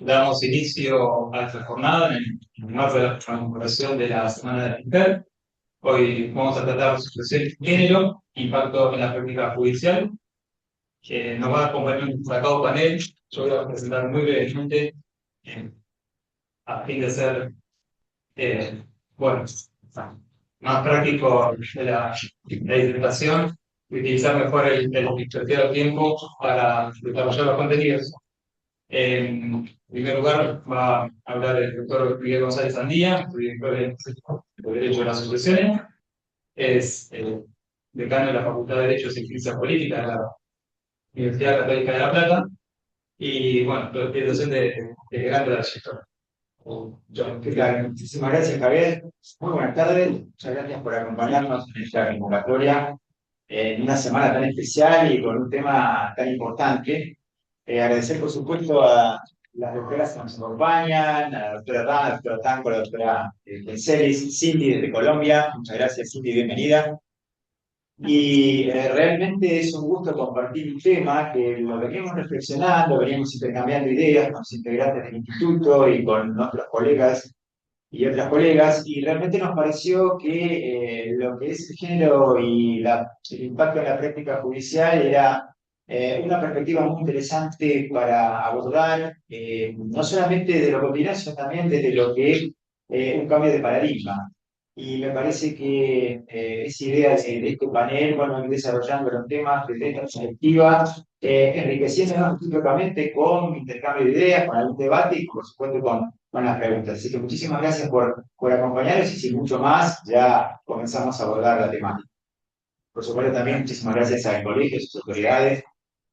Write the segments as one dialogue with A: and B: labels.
A: damos inicio a esta jornada en el marco de la conmemoración de la Semana de la Mujer. Hoy vamos a tratar supresión de género, impacto en la práctica judicial, que nos va a acompañar un destacado panel. Yo voy a presentar muy brevemente, eh, a fin de ser, eh, bueno, más práctico de la disertación y utilizar mejor el propio tiempo para desarrollar los contenidos. En primer lugar, va a hablar el doctor Miguel González Andía, director de Derecho de las Sucesiones. Es decano de la Facultad de Derechos y Ciencias Políticas de la Universidad Católica de La Plata. Y bueno, es docente de gran trayectoria.
B: ¿Qué tal? Muchísimas gracias, Javier. Muy buenas tardes. Muchas gracias por acompañarnos en esta convocatoria en una semana tan especial y con un tema tan importante. Agradecer, por supuesto, a las doctoras que nos acompañan, a la doctora Rana, a la doctora Tanco, a la doctora Penselis, Cindy desde Colombia. Muchas gracias, Cindy, bienvenida. Y realmente es un gusto compartir un tema que lo veníamos reflexionando, veníamos intercambiando ideas con los integrantes del instituto y con nuestros colegas y otras colegas, y realmente nos pareció que lo que es el género y el impacto en la práctica judicial era una perspectiva muy interesante para abordar, no solamente de lo cotidiano, sino también desde lo que es un cambio de paradigma. Y me parece que esa idea de este panel, bueno, ir desarrollando los temas desde esta perspectiva, enriqueciéndonos recíprocamente con intercambio de ideas, con algún debate y, por supuesto, con las preguntas. Así que muchísimas gracias por acompañarnos y sin mucho más, ya comenzamos a abordar la temática. Por supuesto, también muchísimas gracias al colegio y sus autoridades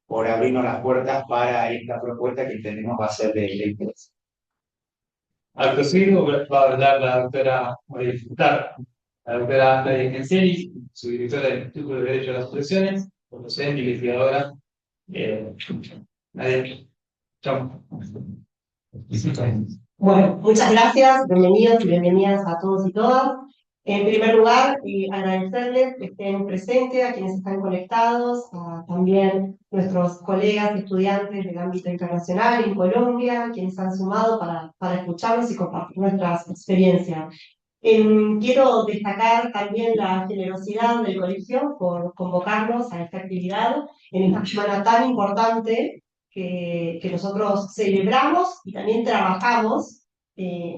B: por abrirnos las puertas para esta propuesta que entendemos va a ser de interés.
A: Al proseguido va a hablar la doctora María Furtado, la doctora Nadia Genseli, su directora del Instituto de Derecho de las Profesiones, docente, investigadora. Nadia, chao.
C: Bueno, muchas gracias, bienvenidos y bienvenidas a todos y todas. En primer lugar, agradecerles que estén presentes, a quienes están conectados, a también nuestros colegas estudiantes del ámbito internacional en Colombia, quienes han sumado para escucharnos y compartir nuestras experiencias. Quiero destacar también la generosidad del colegio por convocarnos a esta actividad en esta semana tan importante que nosotros celebramos y también trabajamos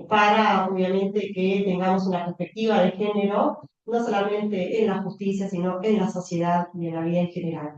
C: para, obviamente, que tengamos una perspectiva de género, no solamente en la justicia, sino en la sociedad y en la vida en general.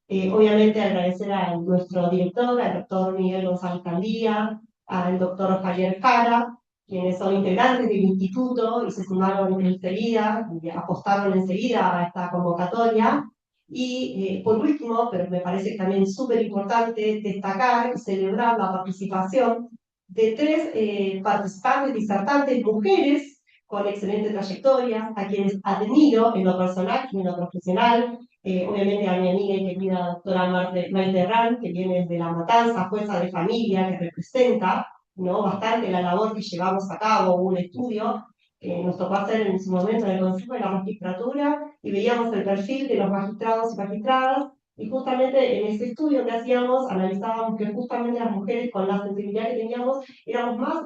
C: Obviamente agradecer a nuestro director, al doctor Miguel González Candía, al doctor Javier Jara, quienes son integrantes del instituto y se sumaron enseguida, y apostaron enseguida a esta convocatoria. Y por último, pero me parece también súper importante destacar y celebrar la participación de tres participantes disertantes mujeres con excelente trayectoria, a quienes admiro en lo personal y en lo profesional. Obviamente a mi amiga y querida doctora Maite Herrán, que viene desde La Matanza, jueza de familia, que representa, ¿no?, bastante la labor que llevamos a cabo, un estudio que nos tocó hacer en su momento en el Consejo de la Magistratura, y veíamos el perfil de los magistrados y magistradas, y justamente en ese estudio que hacíamos analizábamos que justamente las mujeres con la sensibilidad que teníamos éramos más,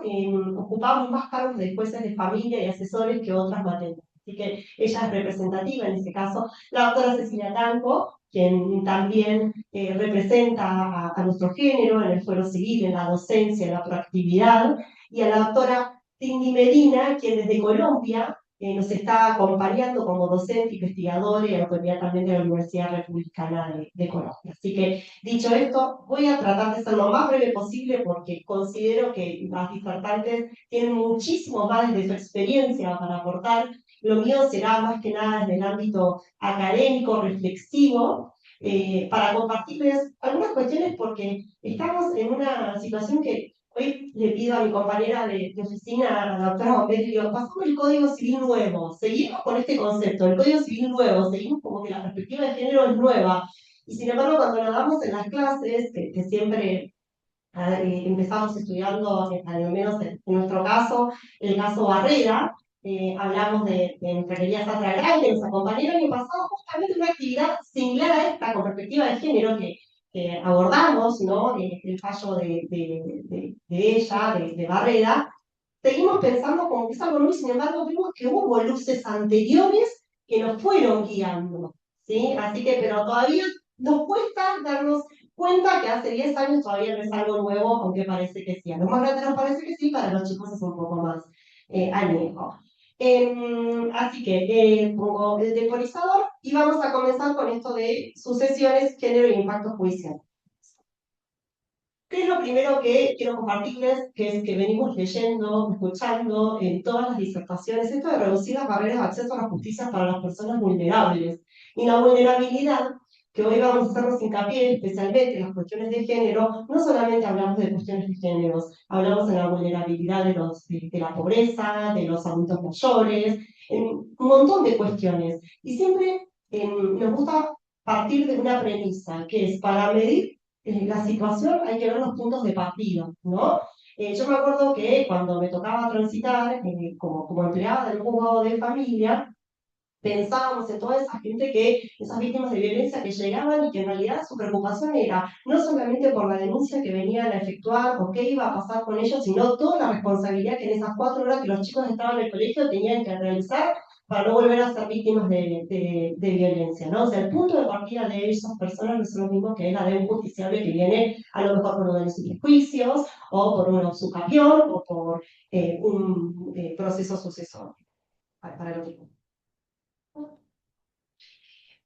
C: ocupábamos más cargos de jueces de familia y asesores que otras materias. Así que ella es representativa en este caso. La doctora Cecilia Tanco, quien también representa a nuestro género en el fuero civil, en la docencia, en la proactividad, y a la doctora Cindy Medina, quien desde Colombia nos está acompañando como docente, investigadora y autoridad también de la Universidad Republicana de Colombia. Así que, dicho esto, voy a tratar de ser lo más breve posible porque considero que las disertantes tienen muchísimo más de su experiencia para aportar. Lo mío será más que nada desde el ámbito académico, reflexivo, para compartirles algunas cuestiones porque estamos en una situación que hoy le pido a mi compañera de oficina, a la doctora Gómez, digo, pasamos el Código Civil nuevo, seguimos con este concepto, el Código Civil nuevo, seguimos como que la perspectiva de género es nueva, y sin embargo cuando lo damos en las clases, que siempre empezamos estudiando, al menos en nuestro caso, el caso Barrera, hablamos de enfermería Sandra Grande, que nos acompañó el año pasado, justamente una actividad similar a esta, con perspectiva de género, que abordamos, ¿no? El fallo de ella, de Barreda, seguimos pensando como que es algo nuevo, sin embargo, vemos que hubo luces anteriores que nos fueron guiando, ¿sí? Así que, pero todavía nos cuesta darnos cuenta que hace 10 años todavía no es algo nuevo, aunque parece que sí. A los más grandes nos parece que sí, para los chicos es un poco más añejo. Así que pongo el temporizador y vamos a comenzar con esto de sucesiones, género y impacto judicial. ¿Qué es lo primero que quiero compartirles? Que es que venimos leyendo, escuchando en todas las disertaciones esto de reducir las barreras de acceso a la justicia para las personas vulnerables. Y la vulnerabilidad, que hoy vamos a hacernos hincapié, especialmente en las cuestiones de género, no solamente hablamos de cuestiones de géneros, hablamos de la vulnerabilidad de la pobreza, de los adultos mayores, en un montón de cuestiones. Y siempre nos gusta partir de una premisa, que es para medir la situación hay que ver los puntos de partida, ¿no? Yo me acuerdo que cuando me tocaba transitar como empleada del juzgado de familia, pensábamos en toda esa gente esas víctimas de violencia que llegaban y que en realidad su preocupación era no solamente por la denuncia que venían a efectuar o qué iba a pasar con ellos, sino toda la responsabilidad que en esas 4 horas que los chicos estaban en el colegio tenían que realizar para no volver a ser víctimas de violencia, ¿no? O sea, el punto de partida de esas personas no es lo mismo que la de un justiciable que viene a lo mejor por uno de sus juicios, o por una usucapión, o por un proceso sucesorio para el otro.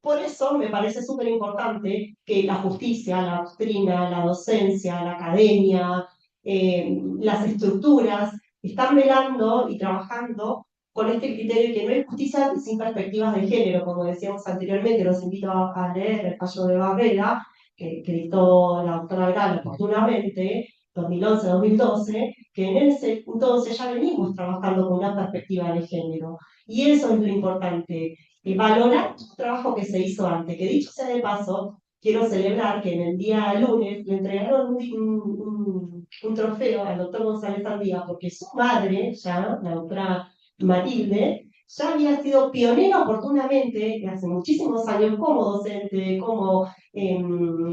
C: Por eso me parece súper importante que la justicia, la doctrina, la docencia, la academia, las estructuras, están velando y trabajando con este criterio que no hay justicia sin perspectivas de género, como decíamos anteriormente. Los invito a leer el fallo de Barrera, que dictó la doctora Algara oportunamente, 2011-2012, que en ese entonces ya venimos trabajando con una perspectiva de género. Y eso es lo importante, valorar el trabajo que se hizo antes, que dicho sea de paso, quiero celebrar que en el día lunes le entregaron un trofeo al doctor González Andía, porque su madre, ya, la doctora Matilde, ya había sido pionera oportunamente, hace muchísimos años, como docente, como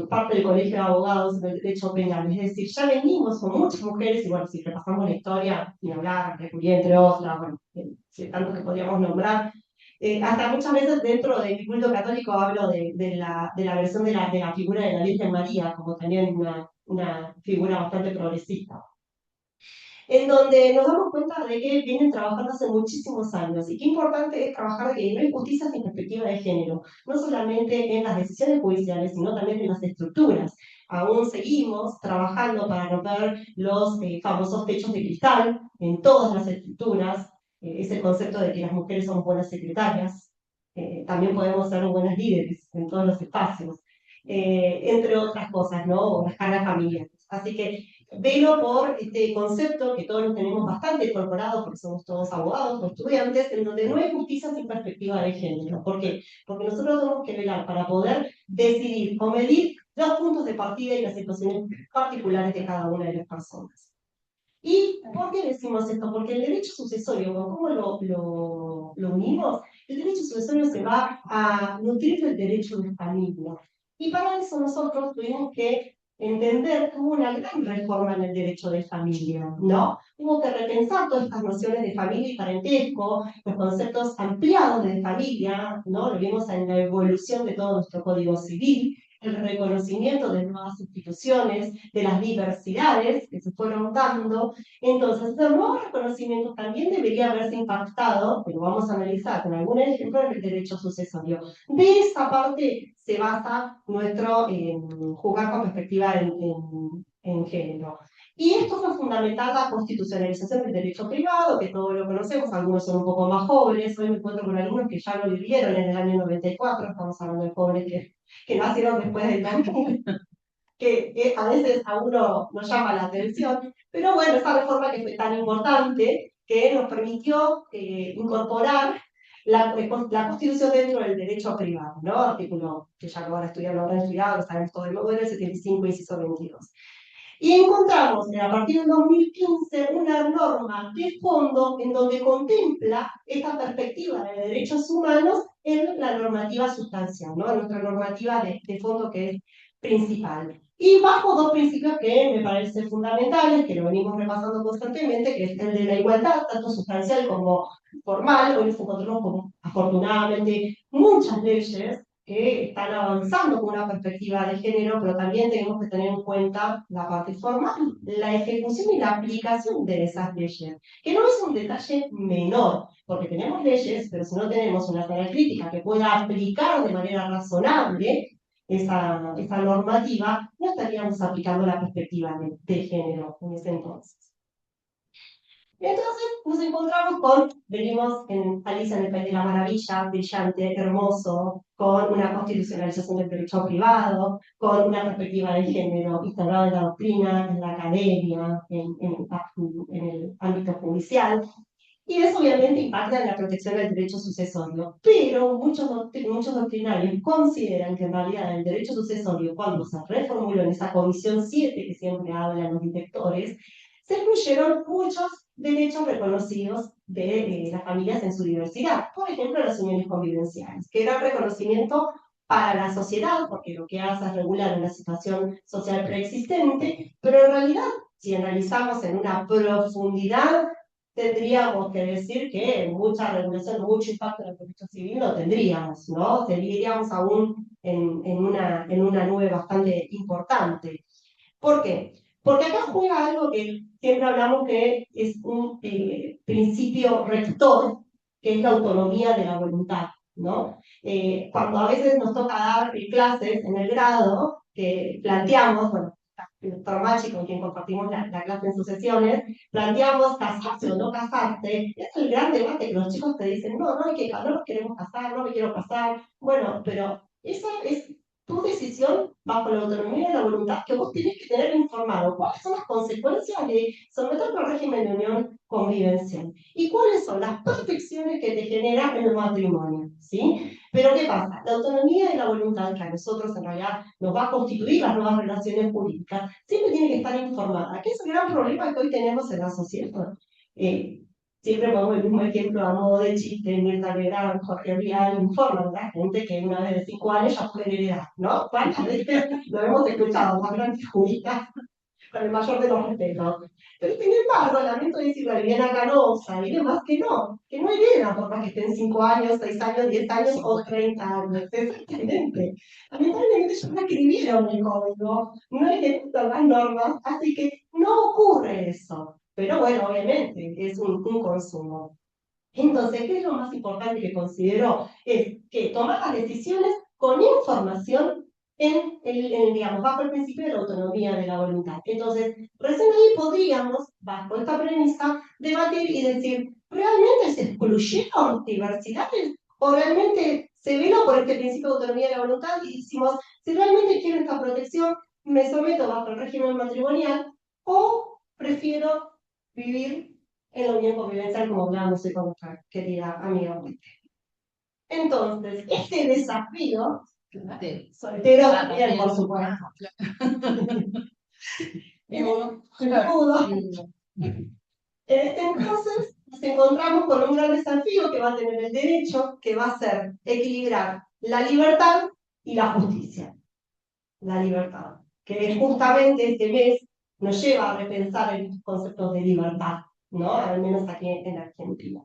C: parte del Colegio de Abogados en el Derecho Penal. Es decir, ya venimos con muchas mujeres, y bueno, si repasamos la historia, ni hablar, Recurrí, entre otras, bueno, tanto que podríamos nombrar, hasta muchas veces dentro de mi culto católico hablo de la versión de la figura de la Virgen María, como también una figura bastante progresista, en donde nos damos cuenta de que vienen trabajando hace muchísimos años y qué importante es trabajar de que no hay justicia sin perspectiva de género, no solamente en las decisiones judiciales, sino también en las estructuras. Aún seguimos trabajando para romper los famosos techos de cristal en todas las estructuras, ese concepto de que las mujeres somos buenas secretarias, también podemos ser buenas líderes en todos los espacios, entre otras cosas, ¿no? O las cargas familiares. Así que velo por este concepto que todos lo tenemos bastante incorporado porque somos todos abogados o estudiantes, en donde no hay justicia sin perspectiva de género. ¿Por qué? Porque nosotros tenemos que velar para poder decidir o medir los puntos de partida y las situaciones particulares de cada una de las personas. ¿Y por qué decimos esto? Porque el derecho sucesorio, ¿cómo lo unimos? El derecho sucesorio se va a nutrir del derecho de familia. Y para eso nosotros tuvimos que entender que hubo una gran reforma en el derecho de familia, ¿no? Hubo que repensar todas estas nociones de familia y parentesco, los conceptos ampliados de familia, ¿no? Lo vimos en la evolución de todo nuestro Código Civil, el reconocimiento de nuevas instituciones, de las diversidades que se fueron dando. Entonces, ese nuevo reconocimiento también debería haberse impactado, pero vamos a analizar con algún ejemplo en el derecho sucesorio. De esa parte se basa nuestro jugar con perspectiva en género. Y esto fue fundamental la constitucionalización del derecho privado, que todos lo conocemos, algunos son un poco más jóvenes, hoy me encuentro con algunos que ya lo vivieron en el año 94, estamos hablando de jóvenes que nacieron después del 2000, que a veces a uno nos llama la atención, pero bueno, esa reforma que fue tan importante que nos permitió incorporar la Constitución dentro del derecho privado, ¿no? Artículo que ya lo van a estudiar, lo habrán estudiado, lo sabemos todo de nuevo, el 75, inciso 22. Y encontramos a partir del 2015 una norma de fondo en donde contempla esta perspectiva de derechos humanos en la normativa sustancial, ¿no? En nuestra normativa de fondo que es principal. Y bajo dos principios que me parecen fundamentales, que lo venimos repasando constantemente, que es el de la igualdad, tanto sustancial como formal. Hoy nos encontramos con, afortunadamente, muchas leyes que están avanzando con una perspectiva de género, pero también tenemos que tener en cuenta la parte formal, la ejecución y la aplicación de esas leyes, que no es un detalle menor, porque tenemos leyes, pero si no tenemos una sala crítica que pueda aplicar de manera razonable esa normativa, no estaríamos aplicando la perspectiva de género en ese entonces. Entonces nos encontramos con, venimos en Alicia en el País de la Maravilla, brillante, hermoso, con una constitucionalización del derecho privado, con una perspectiva de género instaurada en la doctrina, en la academia, en el ámbito judicial. Y eso obviamente impacta en la protección del derecho sucesorio, pero muchos doctrinarios consideran que en realidad el derecho sucesorio, cuando se reformuló en esa Comisión 7 que siempre hablan los directores, se incluyeron muchos derechos reconocidos de las familias en su diversidad. Por ejemplo, las uniones convivenciales, que era reconocimiento para la sociedad, porque lo que hace es regular una situación social preexistente, pero en realidad, si analizamos en una profundidad, tendríamos que decir que mucha regulación, mucho impacto en el derecho civil no tendríamos, ¿no? Seguiríamos aún en una nube bastante importante. ¿Por qué? Porque acá juega algo que siempre hablamos que es un principio rector, que es la autonomía de la voluntad, ¿no? Cuando a veces nos toca dar clases en el grado, que planteamos, bueno, el doctor Machi, con quien compartimos la clase en sus sesiones, planteamos casarse o no casarse, es el gran debate que los chicos te dicen, no, no hay que, no nos queremos casar, no me quiero casar, bueno, pero esa es tu decisión bajo la autonomía de la voluntad que vos tenés que tener informado cuáles son las consecuencias de someterte al régimen de unión convivencial y cuáles son las protecciones que te genera el matrimonio, ¿sí? Pero ¿qué pasa? La autonomía de la voluntad que a nosotros en realidad nos va a constituir las nuevas relaciones jurídicas siempre tiene que estar informada, que es el gran problema que hoy tenemos en la sociedad. Siempre pongo el mismo ejemplo a modo de chiste, Mirta Legrand, Jorge Rial, informan a la gente que una vez de 5 años ya puede heredar, ¿no? ¿Cuántas veces lo hemos escuchado? Más grandes juristas, con el mayor de los respetos. Pero sin embargo, lamento decirlo, a Viviana Canosa y demás que no hereda por más que estén 5 años, 6 años, 10 años o 30 años. Exactamente. Lamentablemente ellos no escribieron el código, no ejecutan las normas, así que no ocurre eso. Pero bueno, obviamente, es un consumo. Entonces, ¿qué es lo más importante que considero? Es que tomar las decisiones con información digamos, bajo el principio de la autonomía de la voluntad. Entonces, recién ahí podríamos, bajo esta premisa, debatir y decir, ¿realmente se excluyeron diversidades? ¿O realmente se veló por este principio de autonomía de la voluntad y decimos, si realmente quiero esta protección, me someto bajo el régimen matrimonial o prefiero vivir en la unión convivencial como hablábamos hoy con nuestra querida amiga Wendy? Entonces, este desafío, soltero también, por supuesto. Entonces, nos encontramos con un gran desafío que va a tener el derecho, que va a ser equilibrar la libertad y la justicia. La libertad, que justamente este mes nos lleva a repensar el concepto de libertad, ¿no? Al menos aquí en Argentina.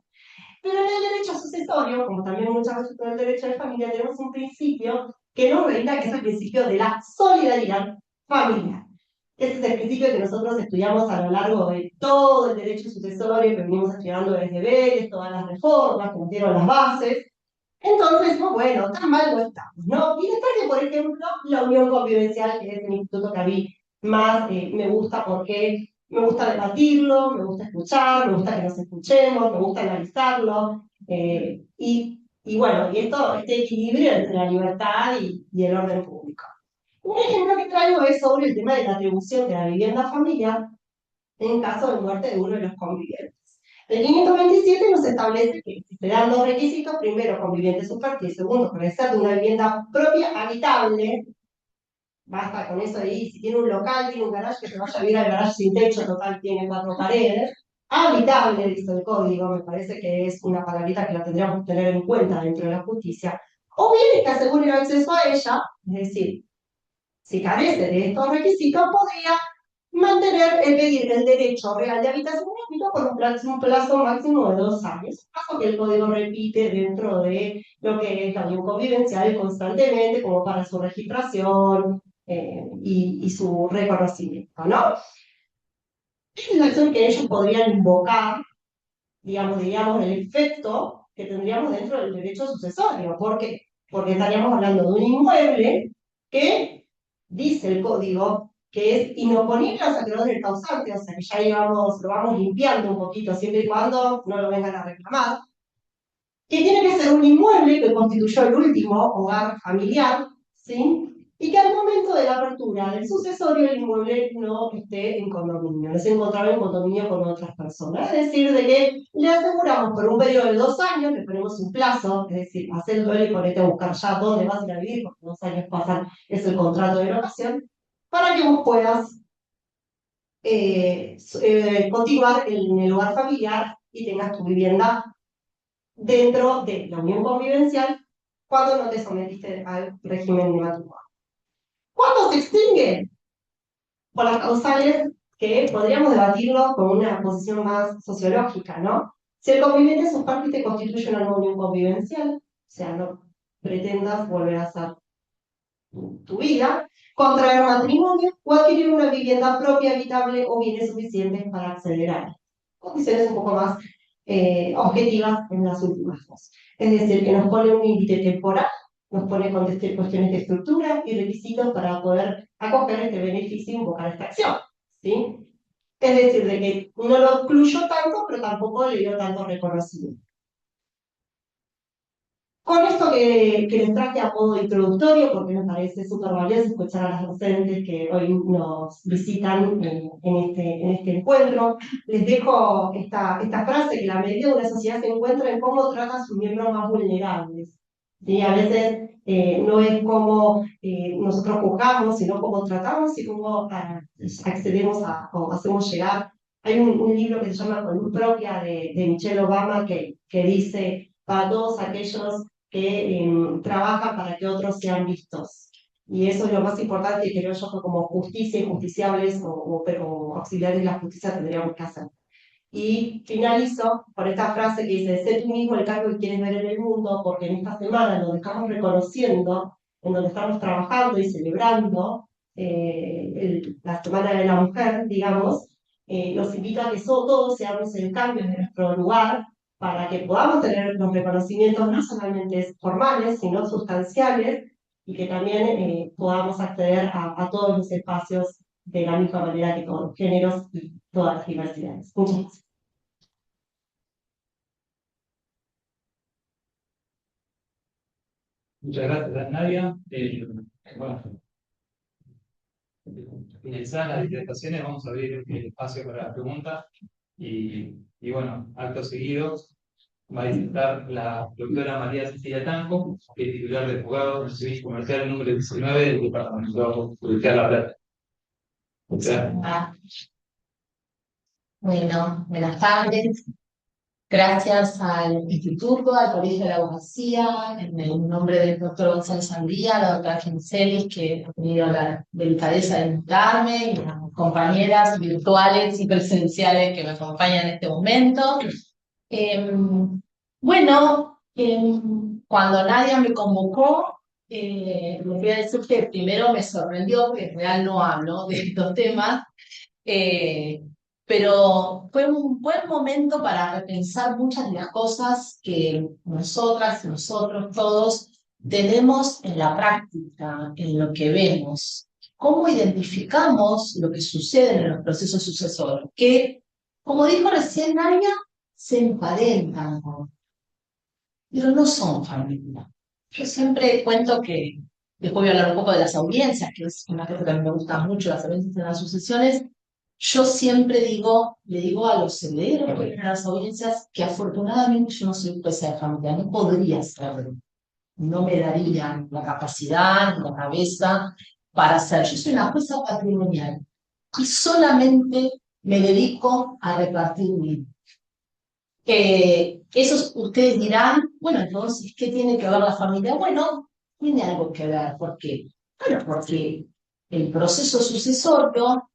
C: Pero en el derecho sucesorio, como también muchas veces con el derecho de familia, tenemos un principio que nos brinda, que es el principio de la solidaridad familiar. Este es el principio que nosotros estudiamos a lo largo de todo el derecho sucesorio, que venimos estudiando desde Vélez, todas las reformas, que nos dieron las bases. Entonces, no, bueno, tan mal no estamos, ¿no? Y destaque, por ejemplo, la unión convivencial, que es el instituto que a mí más me gusta porque me gusta debatirlo, me gusta escuchar, me gusta que nos escuchemos, me gusta analizarlo. Y bueno, y este equilibrio entre la libertad y el orden público. Un ejemplo que traigo es sobre el tema de la atribución de la vivienda familiar en caso de muerte de uno de los convivientes. El 527 nos establece que se dan dos requisitos: primero, conviviente subpartido, y segundo, carecer de una vivienda propia habitable. Basta con eso ahí, si tiene un local, tiene un garage, que se vaya a vivir al garage sin techo, total tiene 4 paredes. Habitable, dice el código, me parece que es una palabrita que la tendríamos que tener en cuenta dentro de la justicia. O bien que asegure el acceso a ella, es decir, si carece de estos requisitos, podría mantener pedir el derecho real de habitación gratuita por un plazo máximo de 2 años, caso que el código repite dentro de lo que es la unión convivencial constantemente, como para su registración y su reconocimiento, ¿no? Esa es la acción que ellos podrían invocar, digamos, el efecto que tendríamos dentro del derecho sucesorio. ¿Por qué? Porque estaríamos hablando de un inmueble que dice el código que es inoponible al saqueo del causante, o sea que ya íbamos, lo vamos limpiando un poquito, siempre y cuando no lo vengan a reclamar, que tiene que ser un inmueble que constituyó el último hogar familiar, ¿sí? Y que al momento de la apertura del sucesorio el inmueble no esté en condominio, no se encontraba en condominio con otras personas. Es decir, de que le aseguramos por un periodo de 2 años, le ponemos un plazo, es decir, hacer el duelo y ponete a buscar ya dónde vas a ir a vivir, porque 2 años pasan, es el contrato de locación, para que vos puedas continuar en el hogar familiar y tengas tu vivienda dentro de la unión convivencial cuando no te sometiste al régimen de matrimonio. ¿Cuándo se extingue? Por las causales que podríamos debatirlo con una posición más sociológica, ¿no? Si el conviviente es su parte y te constituye una nueva unión convivencial, o sea, no pretendas volver a hacer tu vida, contraer matrimonio o adquirir una vivienda propia, habitable o bienes suficientes para acceder a ella. Condiciones un poco más objetivas en las últimas dos. Es decir, que nos pone un límite temporal, nos pone cuestiones de estructura y requisitos para poder acoger este beneficio y invocar esta acción, ¿sí? Es decir, de que no lo excluyó tanto, pero tampoco le dio tanto reconocimiento. Con esto que les traje a modo introductorio, porque me parece súper valioso escuchar a las docentes que hoy nos visitan en este encuentro, les dejo esta frase, que la medida de una sociedad se encuentra en cómo trata a sus miembros más vulnerables. ¿Sí? A veces no es cómo nosotros juzgamos, sino cómo tratamos y cómo accedemos o hacemos llegar. Hay un libro que se llama Con propia de Michelle Obama que dice, para todos aquellos que trabaja para que otros sean vistos. Y eso es lo más importante, creo yo, que como justicia y justiciables o auxiliares de la justicia tendríamos que hacer. Y finalizo con esta frase que dice: sé tú mismo el cambio que quieres ver en el mundo, porque en esta semana, en donde estamos reconociendo, en donde estamos trabajando y celebrando la Semana de la Mujer, digamos, los invito a que todos seamos el cambio de nuestro lugar, para que podamos tener los reconocimientos no solamente formales, sino sustanciales, y que también podamos acceder a todos los espacios de la misma manera que todos los géneros y todas las diversidades. Muchas gracias.
A: Muchas gracias, Nadia. Bueno, finalizadas las disertaciones, vamos a abrir el espacio para la pregunta. Y bueno, acto seguido va a disertar la doctora María Cecilia Tanco, que es titular de juzgado del Servicio Comercial número 19 del Departamento Judicial La Plata.
D: Bueno, buenas tardes. Gracias al Instituto, al Colegio de la Abogacía, en el nombre del doctor González Sandría, la doctora Gencelis, que ha tenido la delicadeza de invitarme, y las compañeras virtuales y presenciales que me acompañan en este momento. Cuando Nadia me convocó, les voy a decir que primero me sorprendió, porque en realidad no hablo de estos temas, pero fue un buen momento para repensar muchas de las cosas que nosotras, nosotros, todos tenemos en la práctica, en lo que vemos. ¿Cómo identificamos lo que sucede en los procesos sucesorios? Que, como dijo recién Nadia, se emparentan, pero no son familia. Yo siempre cuento que, después voy a hablar un poco de las audiencias, que es una cosa que a mí me gusta mucho, las audiencias en las sucesiones. Yo siempre le digo a los herederos que vienen a las audiencias que afortunadamente yo no soy jueza de familia, no podría serlo. No me daría la capacidad ni la cabeza para hacer. Yo soy una jueza patrimonial y solamente me dedico a repartir bienes. Eso ustedes dirán, bueno, entonces, ¿qué tiene que ver la familia? Bueno, tiene algo que ver. ¿Por qué? Bueno, porque el proceso sucesorio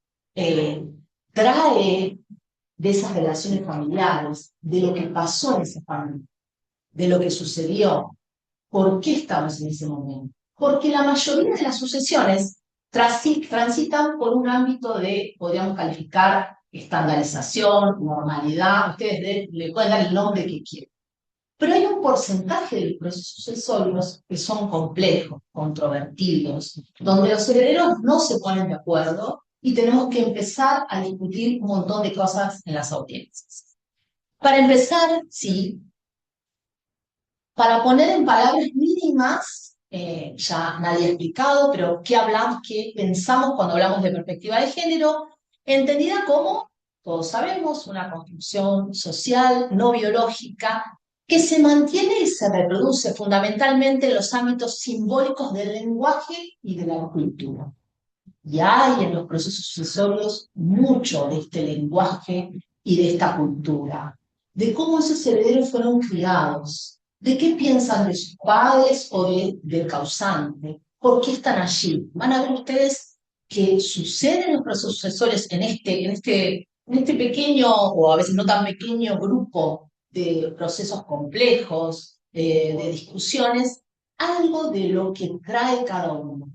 D: trae de esas relaciones familiares, de lo que pasó en esa familia, de lo que sucedió, por qué estamos en ese momento. Porque la mayoría de las sucesiones transitan por un ámbito de, podríamos calificar, estandarización, normalidad, ustedes le pueden dar el nombre que quieran. Pero hay un porcentaje de los procesos sucesorios que son complejos, controvertidos, donde los herederos no se ponen de acuerdo y tenemos que empezar a discutir un montón de cosas en las audiencias. Para empezar, sí, para poner en palabras mínimas, ya nadie ha explicado, pero ¿qué hablamos, qué pensamos cuando hablamos de perspectiva de género? Entendida como, todos sabemos, una construcción social, no biológica, que se mantiene y se reproduce fundamentalmente en los ámbitos simbólicos del lenguaje y de la cultura. Y hay en los procesos sucesorios mucho de este lenguaje y de esta cultura, de cómo esos herederos fueron criados, de qué piensan de sus padres o del causante, por qué están allí. Van a ver ustedes que sucede en los procesos sucesorios en este pequeño, o a veces no tan pequeño grupo de procesos complejos, de discusiones, algo de lo que trae cada uno.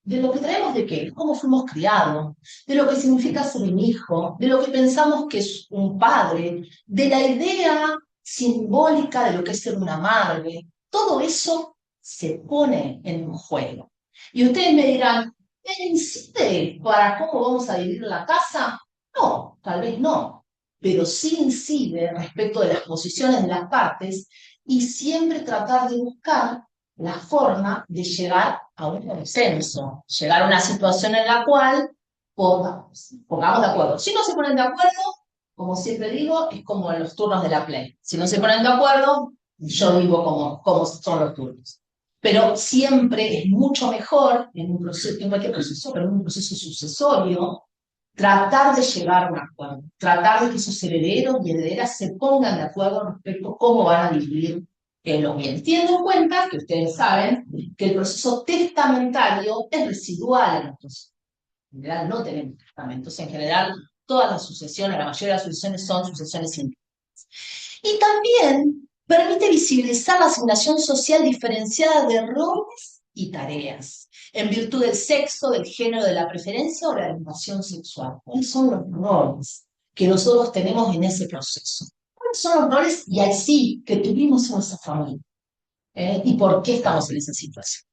D: De lo que traemos de qué, cómo fuimos criados, de lo que significa ser un hijo, de lo que pensamos que es un padre, de la idea simbólica de lo que es ser una madre. Todo eso se pone en juego. Y ustedes me dirán, ¿incide para cómo vamos a dividir la casa? No, tal vez no, pero sí incide respecto de las posiciones de las partes y siempre tratar de buscar la forma de llegar a un consenso, llegar a una situación en la cual pongamos de acuerdo. Si no se ponen de acuerdo, como siempre digo, es como en los turnos de la Play. Si no se ponen de acuerdo, yo digo como son los turnos. Pero siempre es mucho mejor, en cualquier proceso, pero en un proceso sucesorio, tratar de llegar a un acuerdo, tratar de que esos herederos y herederas se pongan de acuerdo respecto a cómo van a dividir los bienes. Teniendo en cuenta que ustedes saben que el proceso testamentario es residual en nosotros. En general no tenemos testamentos, en general todas las sucesiones, la mayoría de las sucesiones son sucesiones individuales. Y también permite visibilizar la asignación social diferenciada de roles y tareas, en virtud del sexo, del género, de la preferencia o la orientación sexual. ¿Cuáles son los roles que nosotros tenemos en ese proceso? ¿Cuáles son los roles y así que tuvimos en nuestra familia? ¿Y por qué estamos en esa situación?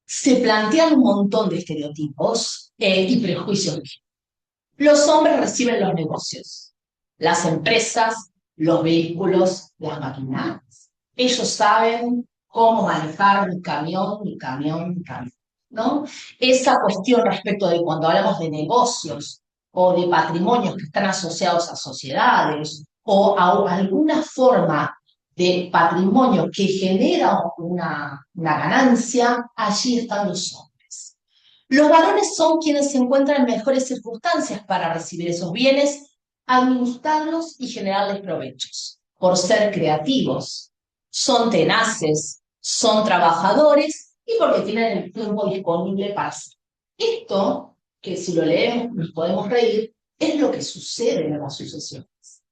D: Se plantean un montón de estereotipos y prejuicios. Los hombres reciben los negocios, las empresas, los vehículos, las maquinarias. Ellos saben cómo manejar un camión, ¿no? Esa cuestión respecto de cuando hablamos de negocios o de patrimonios que están asociados a sociedades o a alguna forma de patrimonio que genera una ganancia, allí están los hombres. Los varones son quienes se encuentran en mejores circunstancias para recibir esos bienes, administrarlos y generarles provechos, por ser creativos, son tenaces, son trabajadores y porque tienen el tiempo disponible para hacer. Esto, que si lo leemos nos podemos reír, es lo que sucede en las sucesiones.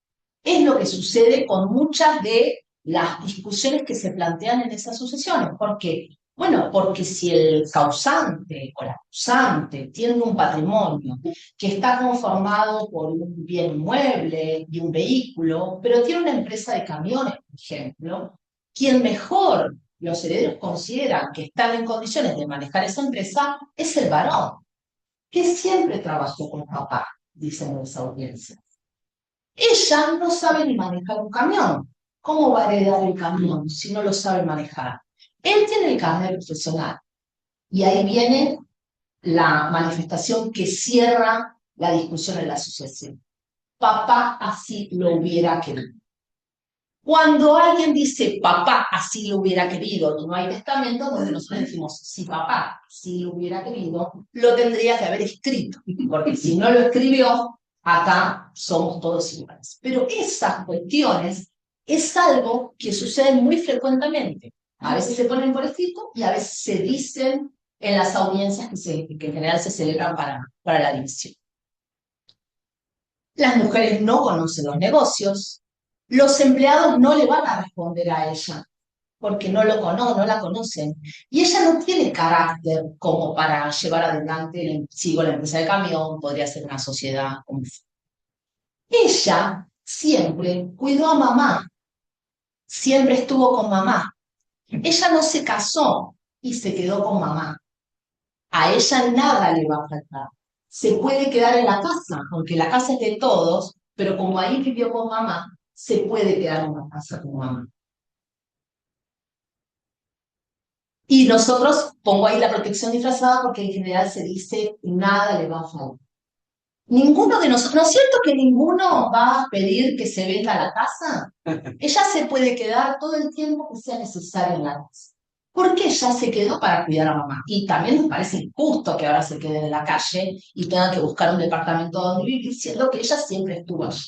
D: Es lo que sucede con muchas de las discusiones que se plantean en esas sucesiones. ¿Por qué? Bueno, porque si el causante o la causante tiene un patrimonio que está conformado por un bien inmueble y un vehículo, pero tiene una empresa de camiones, por ejemplo, quien mejor los herederos consideran que están en condiciones de manejar esa empresa es el varón, que siempre trabajó con papá, dicen las audiencias. Ella no sabe ni manejar un camión. ¿Cómo va a heredar el camión si no lo sabe manejar? Él tiene el carnet profesional. Y ahí viene la manifestación que cierra la discusión en la asociación. Papá así lo hubiera querido. Cuando alguien dice papá así lo hubiera querido y no hay testamento, donde nosotros decimos si papá así lo hubiera querido, lo tendría que haber escrito. Porque si no lo escribió, acá somos todos iguales. Pero esas cuestiones es algo que sucede muy frecuentemente. A veces se ponen por escrito y a veces se dicen en las audiencias que en general se celebran para la división. Las mujeres no conocen los negocios, los empleados no le van a responder a ella, porque no la conocen. Y ella no tiene carácter como para llevar adelante, sigo la empresa de camión, podría ser una sociedad. Ella siempre cuidó a mamá, siempre estuvo con mamá. Ella no se casó y se quedó con mamá. A ella nada le va a faltar. Se puede quedar en la casa, aunque la casa es de todos, pero como ahí vivió con mamá, se puede quedar en la casa con mamá. Y nosotros, pongo ahí la protección disfrazada porque en general se dice nada le va a faltar. Ninguno de nosotros, ¿no es cierto que ninguno va a pedir que se venga a la casa? Ella se puede quedar todo el tiempo que sea necesario en la casa. Porque ella se quedó para cuidar a mamá. Y también nos parece injusto que ahora se quede en la calle y tenga que buscar un departamento donde vivir, siendo que ella siempre estuvo allí.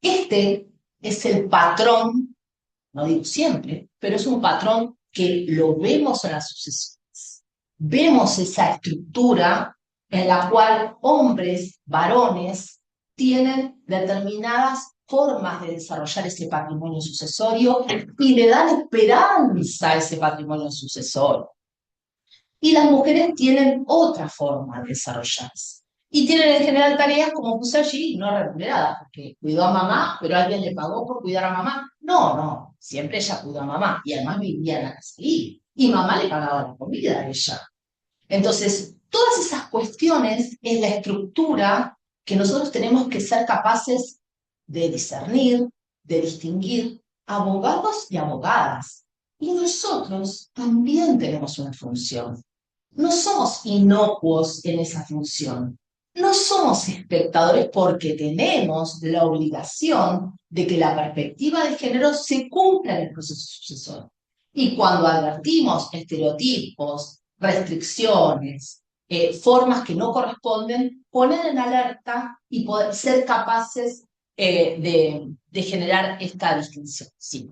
D: Este es el patrón, no digo siempre, pero es un patrón que lo vemos en las sucesiones. Vemos esa estructura en la cual hombres, varones, tienen determinadas formas de desarrollar ese patrimonio sucesorio y le dan esperanza a ese patrimonio sucesorio. Y las mujeres tienen otra forma de desarrollarse. Y tienen en general tareas, como puse allí, no remuneradas, porque cuidó a mamá, pero alguien le pagó por cuidar a mamá. No, siempre ella cuidó a mamá y además vivía en la casa y mamá le pagaba la comida a ella. Entonces, todas esas cuestiones es la estructura que nosotros tenemos que ser capaces de discernir, de distinguir, abogados y abogadas. Y nosotros también tenemos una función. No somos inocuos en esa función. No somos espectadores porque tenemos la obligación de que la perspectiva de género se cumpla en el proceso sucesorio. Y cuando advertimos estereotipos, restricciones, formas que no corresponden, poner en alerta y poder ser capaces de generar esta distinción. Sí.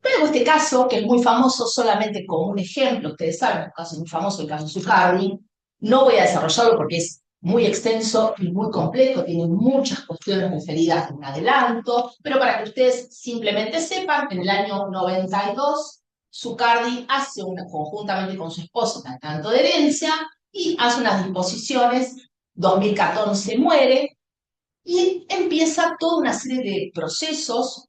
D: Pero este caso, que es muy famoso solamente como un ejemplo, ustedes saben, un caso muy famoso, el caso Zuccardi, no voy a desarrollarlo porque es muy extenso y muy complejo, tiene muchas cuestiones referidas en un adelanto, pero para que ustedes simplemente sepan, en el año 92, Zuccardi hace conjuntamente con su esposo un tanto de herencia y hace unas disposiciones, 2014 muere, y empieza toda una serie de procesos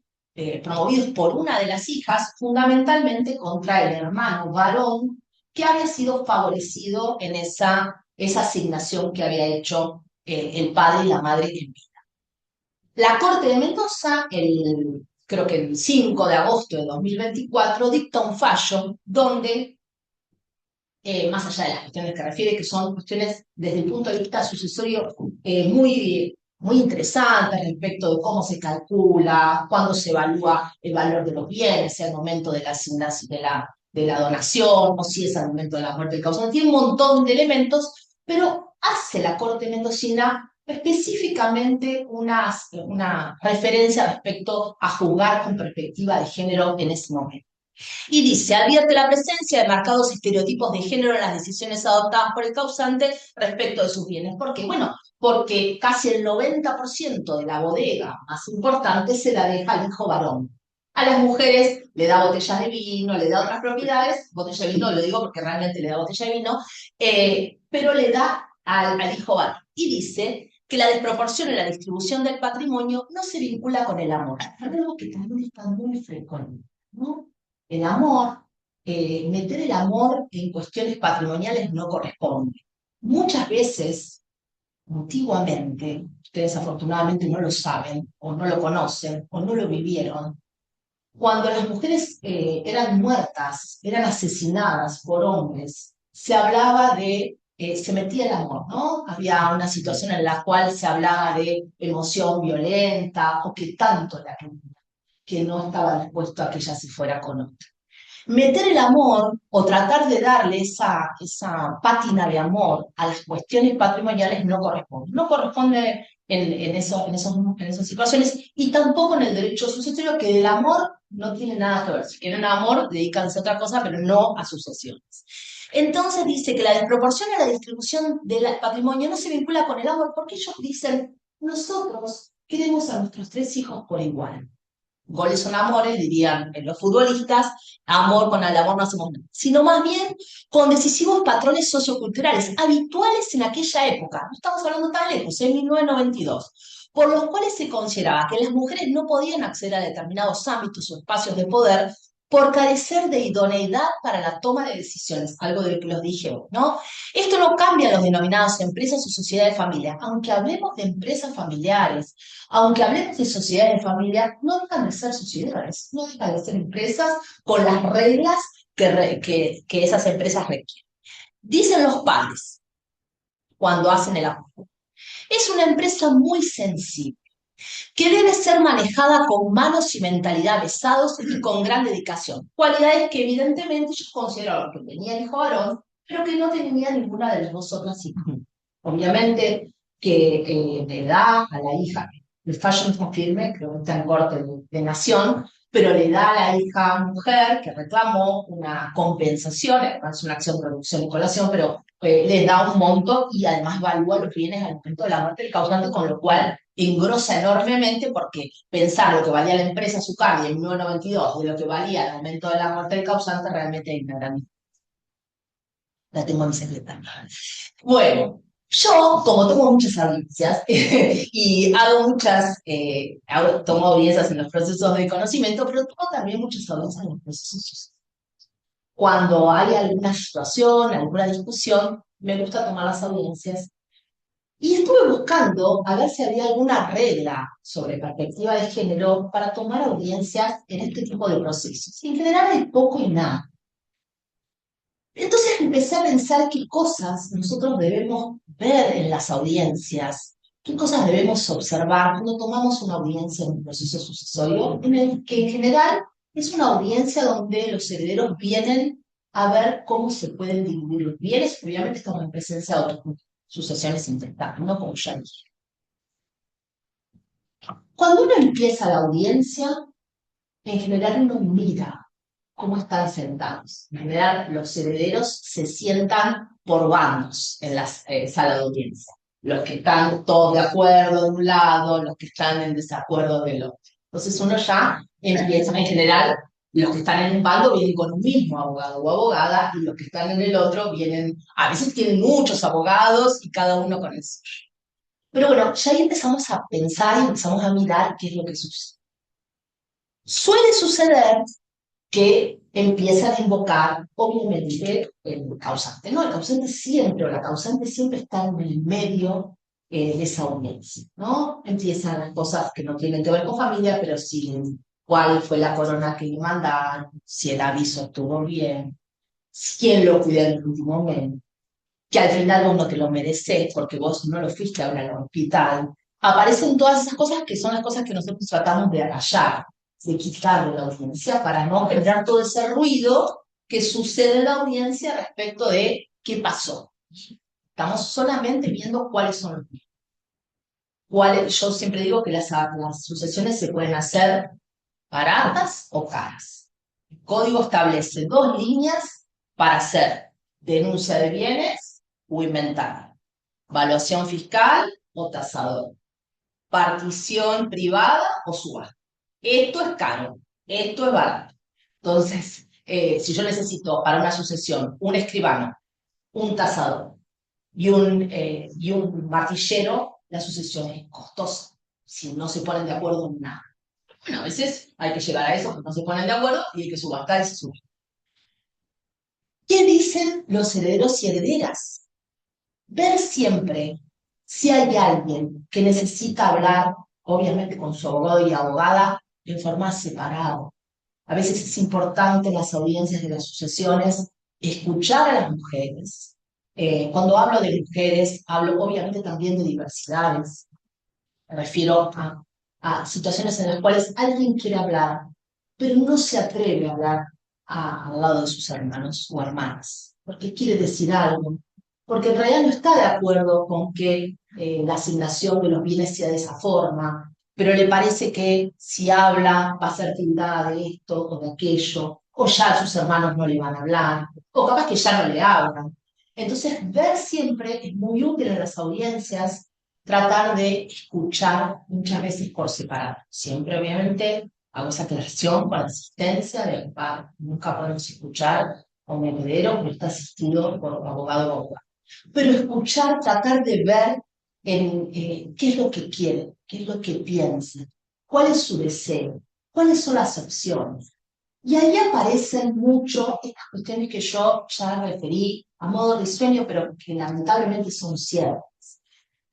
D: promovidos por una de las hijas, fundamentalmente contra el hermano varón, que había sido favorecido en esa asignación que había hecho el padre y la madre en vida. La Corte de Mendoza, creo que el 5 de agosto de 2024, dicta un fallo donde, más allá de las cuestiones que refiere, que son cuestiones desde el punto de vista sucesorio muy interesantes respecto de cómo se calcula, cuándo se evalúa el valor de los bienes, si al momento de la asignación de la donación o si es al momento de la muerte del causante. Tiene un montón de elementos, pero hace la Corte Mendocina específicamente una referencia respecto a juzgar con perspectiva de género en ese momento. Y dice, advierte la presencia de marcados estereotipos de género en las decisiones adoptadas por el causante respecto de sus bienes. ¿Por qué? Bueno, porque casi el 90% de la bodega más importante se la deja al hijo varón. A las mujeres le da botellas de vino, le da otras propiedades, botella de vino lo digo porque realmente le da botella de vino, pero le da al hijo varón. Y dice que la desproporción en la distribución del patrimonio no se vincula con el amor. Algo que también está muy frecuente, ¿no? El amor, meter el amor en cuestiones patrimoniales no corresponde. Muchas veces, antiguamente, ustedes afortunadamente no lo saben, o no lo conocen, o no lo vivieron, cuando las mujeres eran muertas, eran asesinadas por hombres, se hablaba se metía el amor, ¿no? Había una situación en la cual se hablaba de emoción violenta, o que tanto la quería, que no estaba dispuesto a que ella se fuera con otro. Meter el amor o tratar de darle esa pátina de amor a las cuestiones patrimoniales no corresponde. No corresponde en esas situaciones, y tampoco en el derecho sucesorio, que del amor no tiene nada que ver. Si quieren amor, dedícanse a otra cosa, pero no a sucesiones. Entonces dice que la desproporción en la distribución del patrimonio no se vincula con el amor, porque ellos dicen, nosotros queremos a nuestros 3 hijos por igual. Goles son amores, dirían los futbolistas, amor con el amor no hacemos nada, sino más bien con decisivos patrones socioculturales habituales en aquella época, no estamos hablando tan lejos, en 1992, por los cuales se consideraba que las mujeres no podían acceder a determinados ámbitos o espacios de poder por carecer de idoneidad para la toma de decisiones, algo de lo que los dije hoy, ¿no? Esto no cambia en los denominados empresas o sociedades de familia, aunque hablemos de empresas familiares, aunque hablemos de sociedades de familia, no dejan de ser sociedades, no dejan de ser empresas con las reglas que esas empresas requieren. Dicen los padres cuando hacen el ajuste. Es una empresa muy sensible, que debe ser manejada con manos y mentalidad besados y con gran dedicación. Cualidades que evidentemente ellos consideraban que tenía el hijo varón, pero que no tenía ninguna de las dos otras hijas. Obviamente que le da a la hija, el fashion firme, creo que está en corte de Nación, pero le da a la hija mujer que reclamó una compensación, es una acción de producción y colación, pero le da un monto y además evalúa los bienes al momento de la muerte del causante, con lo cual engrosa enormemente, porque pensar lo que valía la empresa Zucardi en 1992 de lo que valía al momento de la muerte del causante realmente hay una gran... La tengo en mi secretaria. Bueno, yo, como tomo muchas audiencias y hago tomo audiencias en los procesos de conocimiento, pero tomo también muchas audiencias en los procesos. Cuando hay alguna situación, alguna discusión, me gusta tomar las audiencias. Y estuve buscando a ver si había alguna regla sobre perspectiva de género para tomar audiencias en este tipo de procesos. En general hay poco y nada. Entonces empecé a pensar qué cosas nosotros debemos ver en las audiencias, qué cosas debemos observar cuando tomamos una audiencia en un proceso sucesorio, en el que en general es una audiencia donde los herederos vienen a ver cómo se pueden dividir los bienes. Obviamente estamos en presencia de otras sucesiones intestadas, ¿no? Como ya dije. Cuando uno empieza la audiencia, en general uno mira cómo están sentados. En general, los herederos se sientan por bandos en la sala de audiencia. Los que están todos de acuerdo de un lado, los que están en desacuerdo del otro. Entonces uno ya empieza, en general, los que están en un bando vienen con un mismo abogado o abogada, y los que están en el otro vienen, a veces tienen muchos abogados y cada uno con el suyo. Pero bueno, ya ahí empezamos a pensar y empezamos a mirar qué es lo que sucede. Suele suceder que empiezan a invocar, obviamente, el causante, ¿no? El causante siempre, o la causante siempre está en el medio de esa audiencia, ¿no? Empiezan las cosas que no tienen que ver con familia, pero sí cuál fue la corona que le mandaron, si el aviso estuvo bien, quién lo cuidó en el último momento, que al final vos no te lo mereces porque vos no lo fuiste a al hospital. Aparecen todas esas cosas que son las cosas que nosotros tratamos de acallar, de quitar de la audiencia para no generar todo ese ruido que sucede en la audiencia respecto de qué pasó. Estamos solamente viendo cuáles son los bienes. Yo siempre digo que las sucesiones se pueden hacer baratas o caras. El código establece 2 líneas para hacer denuncia de bienes o inventario, evaluación fiscal o tasador, partición privada o subasta. Esto es caro, esto es barato. Entonces, si yo necesito para una sucesión un escribano, un tasador y un martillero, la sucesión es costosa, si no se ponen de acuerdo en nada. Bueno, a veces hay que llegar a eso, porque no se ponen de acuerdo y hay que subastar y se sube. ¿Qué dicen los herederos y herederas? Ver siempre si hay alguien que necesita hablar, obviamente con su abogado y abogada, en forma separada. A veces es importante en las audiencias de las sucesiones escuchar a las mujeres. Cuando hablo de mujeres, hablo obviamente también de diversidades. Me refiero a situaciones en las cuales alguien quiere hablar, pero no se atreve a hablar al lado de sus hermanos o hermanas, porque quiere decir algo, porque en realidad no está de acuerdo con que la asignación de los bienes sea de esa forma, pero le parece que si habla va a ser tildada de esto o de aquello, o ya sus hermanos no le van a hablar, o capaz que ya no le hablan. Entonces, ver siempre es muy útil en las audiencias, tratar de escuchar muchas veces por separado. Siempre, obviamente, hago esa aclaración con la asistencia de nunca podemos escuchar a un heredero que está asistido por un abogado o abogado. Pero escuchar, tratar de ver qué es lo que quiere, qué es lo que piensa, cuál es su deseo, cuáles son las opciones. Y ahí aparecen mucho estas cuestiones que yo ya referí a modo de sueño, pero que lamentablemente son ciertas.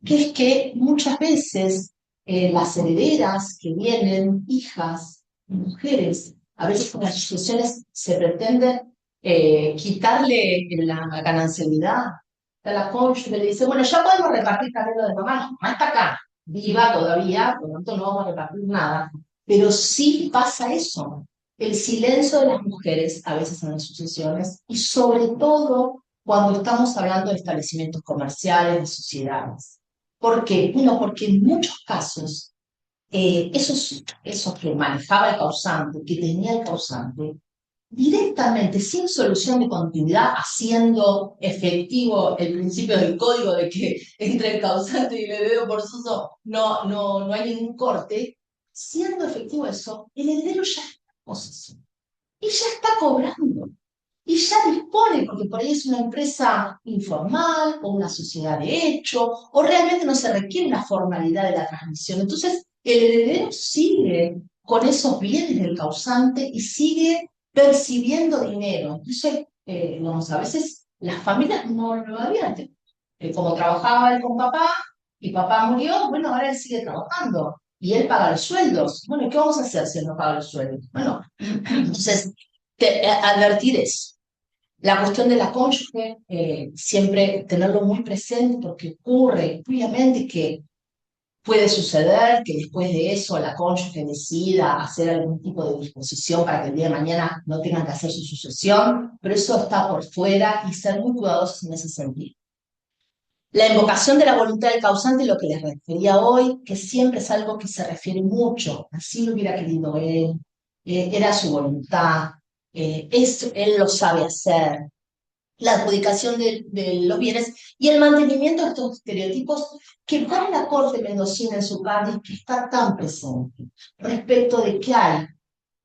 D: Que es que muchas veces las herederas que vienen, hijas, mujeres, a veces con las asociaciones se pretende quitarle la ganancialidad a la cónyuge, le dice, bueno, ya podemos repartir también lo de mamá, no, mamá está acá, viva todavía, por lo tanto no vamos a repartir nada, pero sí pasa eso, el silencio de las mujeres a veces en las sucesiones y sobre todo cuando estamos hablando de establecimientos comerciales, de sociedades. ¿Por qué? Uno, porque en muchos casos esos que manejaba el causante, que tenía el causante, directamente, sin solución de continuidad, haciendo efectivo el principio del código de que entre el causante y el heredero por suso no hay ningún corte, siendo efectivo eso, el heredero ya está en posesión y ya está cobrando. Y ya dispone, porque por ahí es una empresa informal o una sociedad de hecho, o realmente no se requiere una formalidad de la transmisión. Entonces, el heredero sigue con esos bienes del causante y sigue percibiendo dinero. Entonces, a veces las familias no lo habían. Como trabajaba él con papá y papá murió, bueno, ahora él sigue trabajando y él paga los sueldos. Bueno, ¿qué vamos a hacer si él no paga los sueldos? Bueno, entonces, advertir eso. La cuestión de la cónyuge, siempre tenerlo muy presente porque ocurre, obviamente que puede suceder que después de eso la cónyuge decida hacer algún tipo de disposición para que el día de mañana no tengan que hacer su sucesión, pero eso está por fuera y ser muy cuidadosos en ese sentido. La invocación de la voluntad del causante, lo que les refería hoy, que siempre es algo que se refiere mucho, así lo hubiera querido él, era su voluntad, él lo sabe hacer, la adjudicación de los bienes y el mantenimiento de estos estereotipos que va en la corte mendocina en su país, que está tan presente, respecto de que hay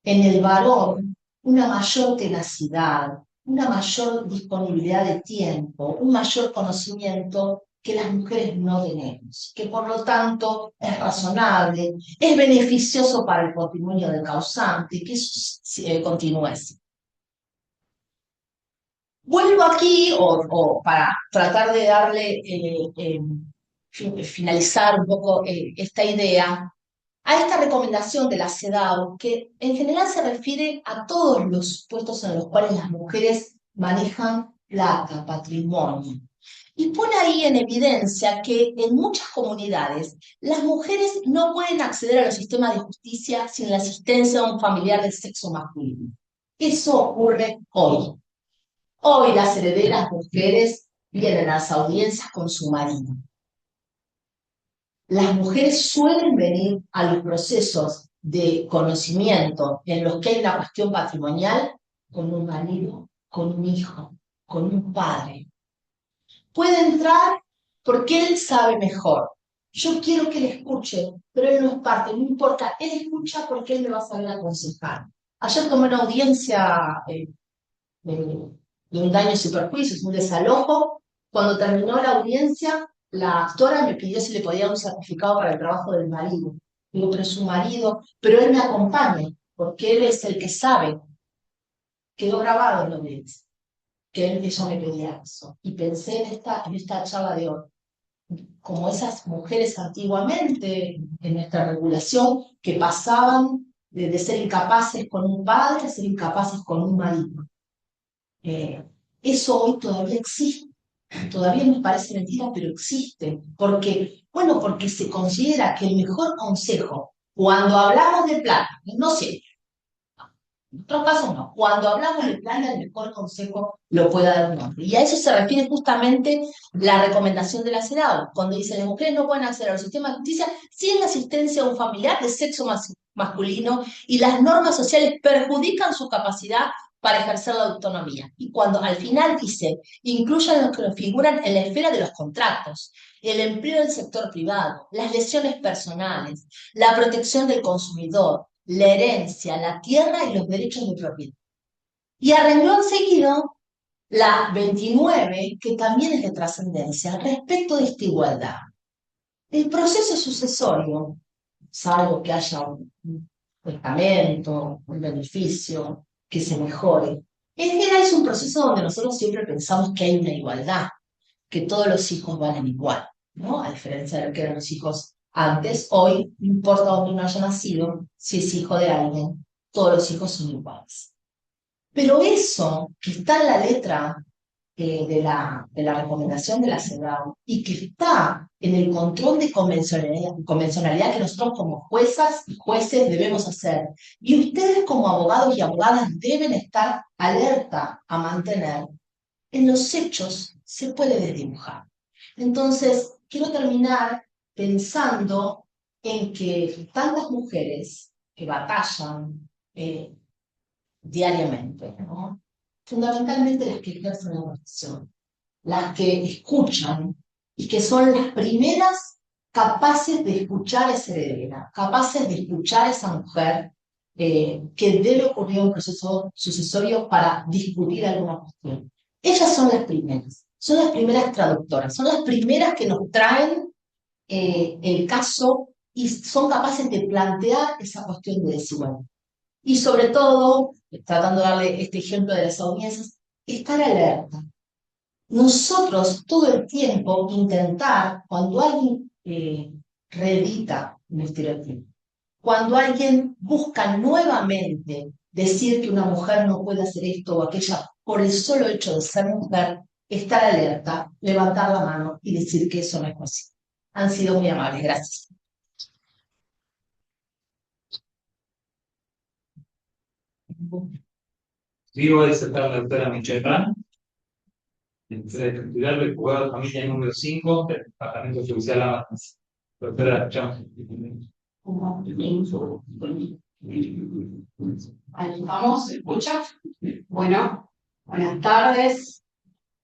D: en el varón una mayor tenacidad, una mayor disponibilidad de tiempo, un mayor conocimiento que las mujeres no tenemos, que por lo tanto es razonable, es beneficioso para el patrimonio del causante, que eso continúe así. Vuelvo aquí, o para tratar de darle, finalizar un poco esta idea, a esta recomendación de la CEDAW, que en general se refiere a todos los puestos en los cuales las mujeres manejan plata, patrimonio. Y pone ahí en evidencia que en muchas comunidades las mujeres no pueden acceder a los sistemas de justicia sin la asistencia de un familiar del sexo masculino. Eso ocurre hoy. Hoy las herederas mujeres vienen a las audiencias con su marido. Las mujeres suelen venir a los procesos de conocimiento en los que hay una cuestión patrimonial con un marido, con un hijo, con un padre. Puede entrar porque él sabe mejor. Yo quiero que él escuche, pero él no es parte, no importa. Él escucha porque él me va a saber aconsejar. Ayer tomé una audiencia de un daños y perjuicios, un desalojo. Cuando terminó la audiencia, la actora me pidió si le podía dar un certificado para el trabajo del marido. Digo, pero es su marido, pero él me acompaña, porque él es el que sabe. Quedó grabado en la audiencia, que ella me pedía eso. Y pensé en esta charla de hoy, como esas mujeres antiguamente en nuestra regulación que pasaban de ser incapaces con un padre a ser incapaces con un marido. Eso hoy todavía existe, todavía nos parece mentira, pero existe. Porque, bueno, porque se considera que el mejor consejo, cuando hablamos de plata, no siempre, En otros casos no. Cuando hablamos de plan, el mejor consejo lo puede dar un hombre. Y a eso se refiere justamente la recomendación de la CEDAW, cuando dice las mujeres no pueden acceder al sistema de justicia sin la asistencia de un familiar de sexo masculino y las normas sociales perjudican su capacidad para ejercer la autonomía. Y cuando al final dice, incluyan los que lo figuran en la esfera de los contratos, el empleo del sector privado, las lesiones personales, la protección del consumidor, la herencia, la tierra y los derechos de propiedad. Y a renglón seguido, la 29, que también es de trascendencia, respecto de esta igualdad. El proceso sucesorio, salvo que haya un testamento, un beneficio, que se mejore, en general es un proceso donde nosotros siempre pensamos que hay una igualdad, que todos los hijos valen igual, ¿no? A diferencia de lo que eran los hijos antes, hoy, no importa dónde uno haya nacido, si es hijo de alguien, todos los hijos son iguales. Pero eso que está en la letra de la recomendación de la CEDAW y que está en el control de convencionalidad que nosotros como juezas y jueces debemos hacer. Y ustedes como abogados y abogadas deben estar alerta a mantener. En los hechos se puede desdibujar. Entonces, quiero terminar pensando en que tantas mujeres que batallan diariamente, ¿no? Fundamentalmente las que ejercen la profesión, las que escuchan y que son las primeras capaces de escuchar a esa heredera, capaces de escuchar a esa mujer que debe ocurrir un proceso sucesorio para discutir alguna cuestión. Ellas son las primeras traductoras, son las primeras que nos traen el caso y son capaces de plantear esa cuestión de desigualdad. Y sobre todo, tratando de darle este ejemplo de las audiencias, estar alerta. Nosotros todo el tiempo intentar, cuando alguien reedita un estereotipo, cuando alguien busca nuevamente decir que una mujer no puede hacer esto o aquello por el solo hecho de ser mujer, estar alerta, levantar la mano y decir que eso no es posible. Han sido muy amables, gracias.
A: Vivo de aceptar la doctora Michelle Brand, titular del juzgado de familia número 5 del Departamento Judicial Amazonas. Doctora, chao.
E: Ahí vamos, ¿se escucha? Bueno, buenas tardes.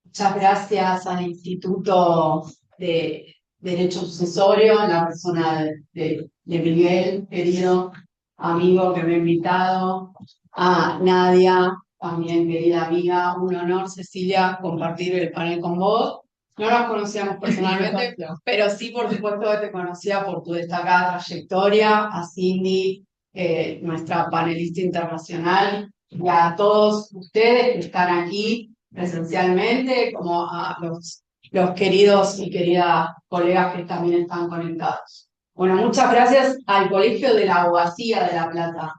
E: Muchas gracias al Instituto de Derecho Sucesorio, en la persona de Miguel, querido amigo que me ha invitado, a Nadia, también querida amiga, un honor, Cecilia, compartir el panel con vos. No nos conocíamos personalmente, pero sí, por supuesto, te conocía por tu destacada trayectoria, a Cindy, nuestra panelista internacional, y a todos ustedes que están aquí presencialmente, como a los queridos y queridas colegas que también están conectados. Bueno, muchas gracias al Colegio de la Abogacía de La Plata.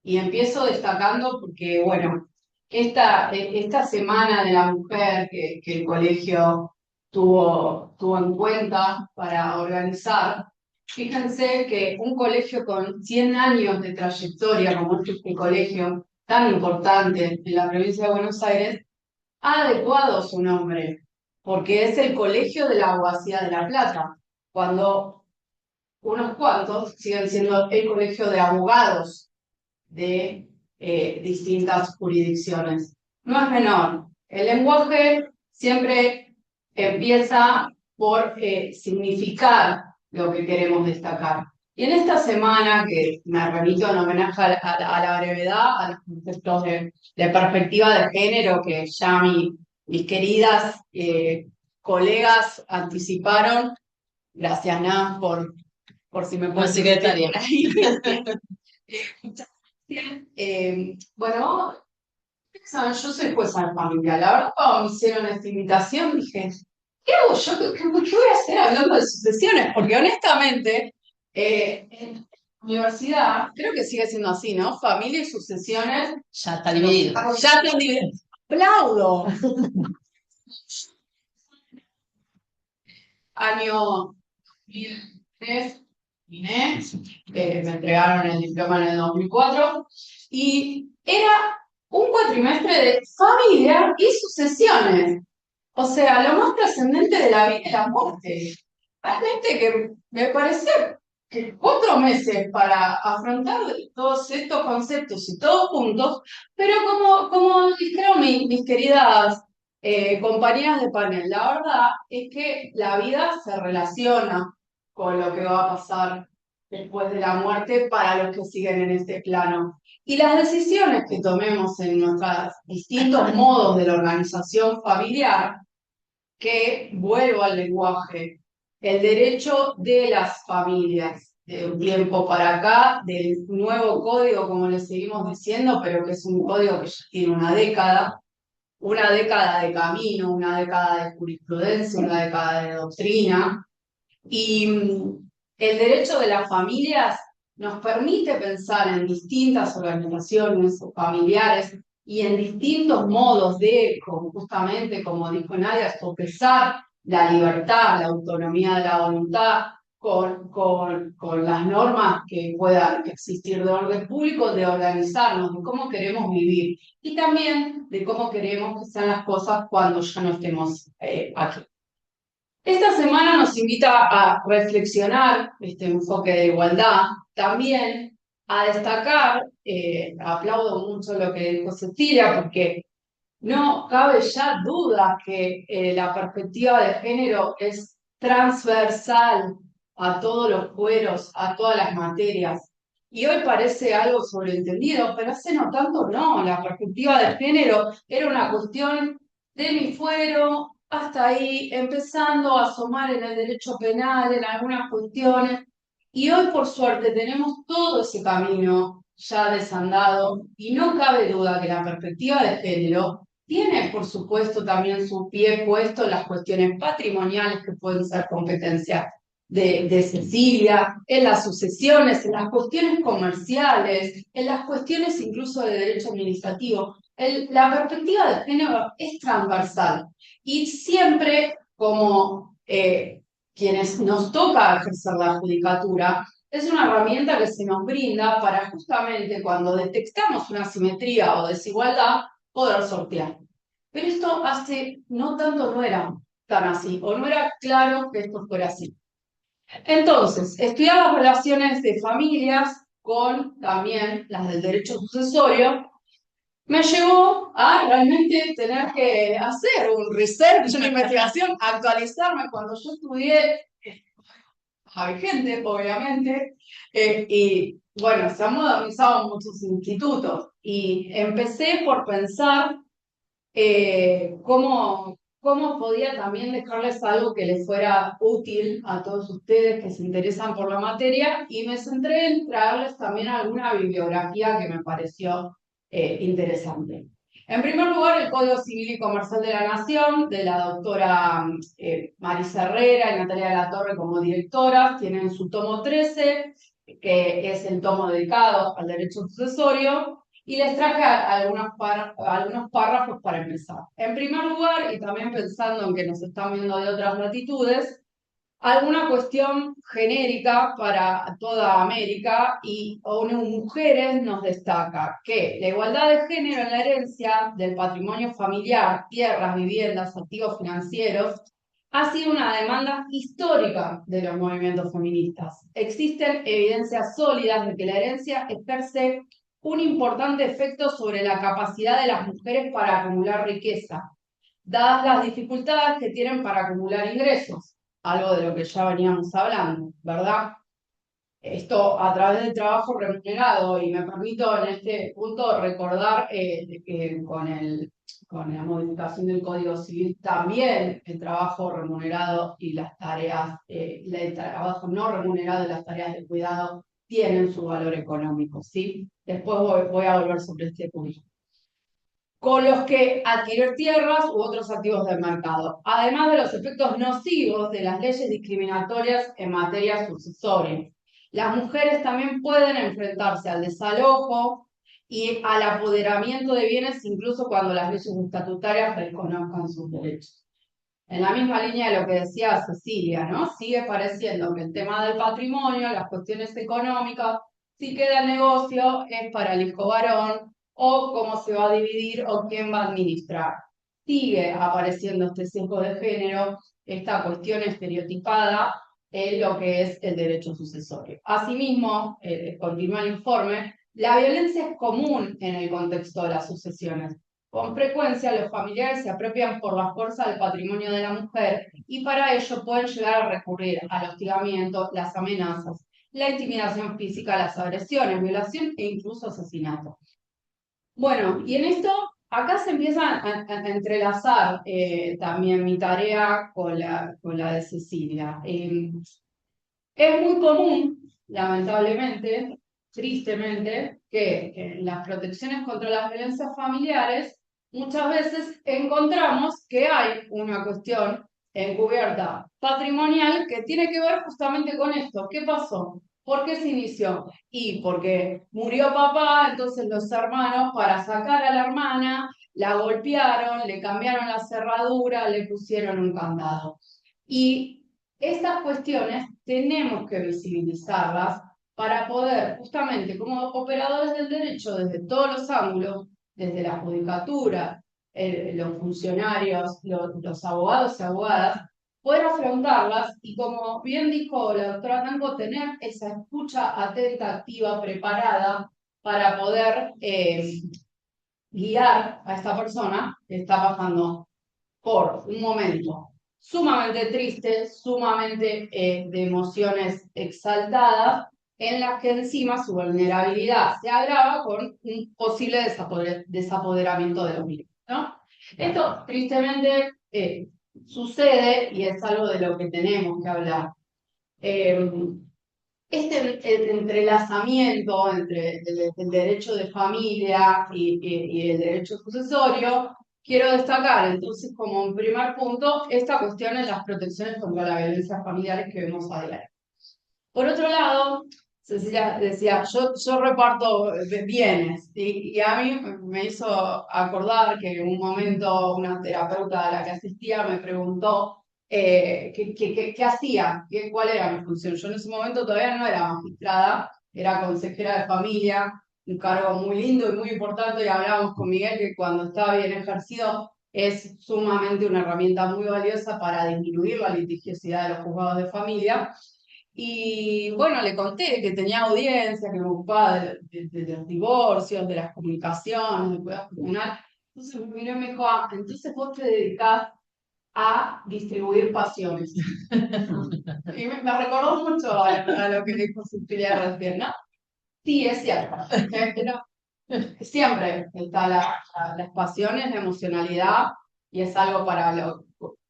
E: Y empiezo destacando porque, bueno, esta semana de la mujer que el colegio tuvo en cuenta para organizar, fíjense que un colegio con 100 años de trayectoria, como este colegio tan importante en la provincia de Buenos Aires, ha adecuado su nombre, porque es el Colegio de la Abogacía de La Plata, cuando unos cuantos siguen siendo el Colegio de Abogados de distintas jurisdicciones. No es menor. El lenguaje siempre empieza por significar lo que queremos destacar. Y en esta semana, que me remito en homenaje a la brevedad, a los conceptos de perspectiva de género que ya mis queridas colegas anticiparon, gracias Naz por si me puedes secretaria. Bueno, saben, yo soy jueza de familia. La verdad, cuando me hicieron esta invitación, dije, ¿qué hago yo? ¿Qué voy a hacer hablando de sucesiones? Porque honestamente, en la universidad, creo que sigue siendo así, ¿no? Familia y sucesiones.
D: Ya está dividido.
E: Ya están divididos. ¡Aplaudo! Año 2003, terminé, me entregaron el diploma en el 2004, y era un cuatrimestre de familia y sucesiones. O sea, lo más trascendente de la vida y la muerte. Realmente que me pareció que 4 meses para afrontar todos estos conceptos y todos juntos, pero como dijeron mis queridas compañeras de panel, la verdad es que la vida se relaciona con lo que va a pasar después de la muerte para los que siguen en este plano. Y las decisiones que tomemos en nuestros distintos modos de la organización familiar, que vuelvo al lenguaje, el derecho de las familias, de un tiempo para acá, del nuevo código, como le seguimos diciendo, pero que es un código que ya tiene una década de camino, una década de jurisprudencia, una década de doctrina, y el derecho de las familias nos permite pensar en distintas organizaciones familiares y en distintos modos de, justamente como dijo Nadia, sopesar la libertad, la autonomía de la voluntad con las normas que puedan existir de orden público, de organizarnos, de cómo queremos vivir y también de cómo queremos que sean las cosas cuando ya no estemos aquí. Esta semana nos invita a reflexionar este enfoque de igualdad, también a destacar, aplaudo mucho lo que dijo Cecilia, porque no cabe ya duda que la perspectiva de género es transversal a todos los fueros, a todas las materias. Y hoy parece algo sobreentendido, pero hace no tanto no. La perspectiva de género era una cuestión de mi fuero hasta ahí, empezando a asomar en el derecho penal, en algunas cuestiones. Y hoy, por suerte, tenemos todo ese camino ya desandado y no cabe duda que la perspectiva de género tiene, por supuesto, también su pie puesto en las cuestiones patrimoniales que pueden ser competencia de Cecilia, en las sucesiones, en las cuestiones comerciales, en las cuestiones incluso de derecho administrativo. La perspectiva de género es transversal y siempre como quienes nos toca ejercer la judicatura, es una herramienta que se nos brinda para justamente cuando detectamos una asimetría o desigualdad, poder sortear. Pero esto hace no tanto no era tan así, o no era claro que esto fuera así. Entonces, estudiar las relaciones de familias con también las del derecho sucesorio me llevó a realmente tener que hacer un research, una investigación, actualizarme cuando yo estudié a vigente, obviamente, y bueno, se han modernizado muchos institutos y empecé por pensar cómo podía también dejarles algo que les fuera útil a todos ustedes que se interesan por la materia y me centré en traerles también alguna bibliografía que me pareció interesante. En primer lugar, el Código Civil y Comercial de la Nación, de la doctora Marisa Herrera y Natalia de la Torre como directoras, tienen su tomo 13, que es el tomo dedicado al derecho sucesorio, y les traje algunos párrafos para empezar. En primer lugar, y también pensando en que nos están viendo de otras latitudes, alguna cuestión genérica para toda América y ONU Mujeres nos destaca que la igualdad de género en la herencia del patrimonio familiar, tierras, viviendas, activos financieros, ha sido una demanda histórica de los movimientos feministas. Existen evidencias sólidas de que la herencia ejerce un importante efecto sobre la capacidad de las mujeres para acumular riqueza, dadas las dificultades que tienen para acumular ingresos, algo de lo que ya veníamos hablando, ¿verdad? Esto a través del trabajo remunerado, y me permito en este punto recordar que con la modificación del Código Civil también el trabajo remunerado y las tareas, el trabajo no remunerado y las tareas de cuidado tienen su valor económico, ¿sí? Después voy a volver sobre este punto. Con los que adquirir tierras u otros activos del mercado, además de los efectos nocivos de las leyes discriminatorias en materia sucesoria. Las mujeres también pueden enfrentarse al desalojo y al apoderamiento de bienes incluso cuando las leyes estatutarias reconozcan sus derechos. En la misma línea de lo que decía Cecilia, ¿no? Sigue pareciendo que el tema del patrimonio, las cuestiones económicas, si queda el negocio es para el hijo varón, o cómo se va a dividir o quién va a administrar. Sigue apareciendo este sesgo de género, esta cuestión estereotipada en lo que es el derecho sucesorio. Asimismo, continúa el informe, la violencia es común en el contexto de las sucesiones. Con frecuencia los familiares se apropian por la fuerza del patrimonio de la mujer y para ello pueden llegar a recurrir al hostigamiento, las amenazas, la intimidación física, las agresiones, violación e incluso asesinato. Bueno, y en esto, acá se empieza a entrelazar también mi tarea con la de Cecilia. Es muy común, lamentablemente, tristemente, que en las protecciones contra las violencias familiares muchas veces encontramos que hay una cuestión encubierta patrimonial que tiene que ver justamente con esto. ¿Qué pasó? ¿Por qué se inició? Y porque murió papá, entonces los hermanos, para sacar a la hermana, la golpearon, le cambiaron la cerradura, le pusieron un candado. Y estas cuestiones tenemos que visibilizarlas para poder, justamente como operadores del derecho, desde todos los ángulos, desde la judicatura, los funcionarios, los abogados y abogadas, poder afrontarlas y, como bien dijo la doctora Tanco, tener esa escucha atenta, activa, preparada para poder guiar a esta persona que está pasando por un momento sumamente triste, sumamente de emociones exaltadas, en las que encima su vulnerabilidad se agrava con un posible desapoderamiento de los mismos, ¿no? Esto tristemente sucede y es algo de lo que tenemos que hablar. Este entrelazamiento entre el derecho de familia y el derecho sucesorio, quiero destacar entonces como un primer punto esta cuestión en las protecciones contra las violencias familiares que vemos a diario. Por otro lado, Cecilia decía, yo reparto bienes y a mí me hizo acordar que en un momento una terapeuta a la que asistía me preguntó qué hacía, cuál era mi función. Yo en ese momento todavía no era magistrada, era consejera de familia, un cargo muy lindo y muy importante, y hablábamos con Miguel que cuando estaba bien ejercido es sumamente una herramienta muy valiosa para disminuir la litigiosidad de los juzgados de familia. Y bueno, le conté que tenía audiencia, que me ocupaba de los divorcios, de las comunicaciones, del cuidado comunal. Entonces me miró y me dijo, ah, entonces vos te dedicás a distribuir pasiones. Y me recordó mucho a lo que dijo Cecilia recién, ¿no? Sí, es cierto. Pero siempre están las pasiones, la emocionalidad, y es algo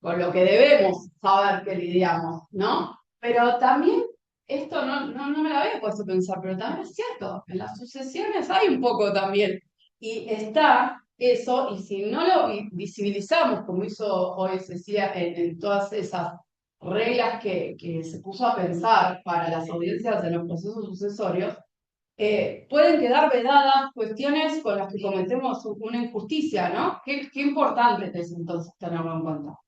E: con lo que debemos saber que lidiamos, ¿no? Pero también, esto no me lo había puesto a pensar, pero también es cierto, en las sucesiones hay un poco también. Y está eso, y si no lo visibilizamos, como hizo hoy Cecilia en todas esas reglas que se puso a pensar para las audiencias en los procesos sucesorios, pueden quedar vedadas cuestiones con las que cometemos una injusticia, ¿no? Qué importante es entonces tenerlo en cuenta.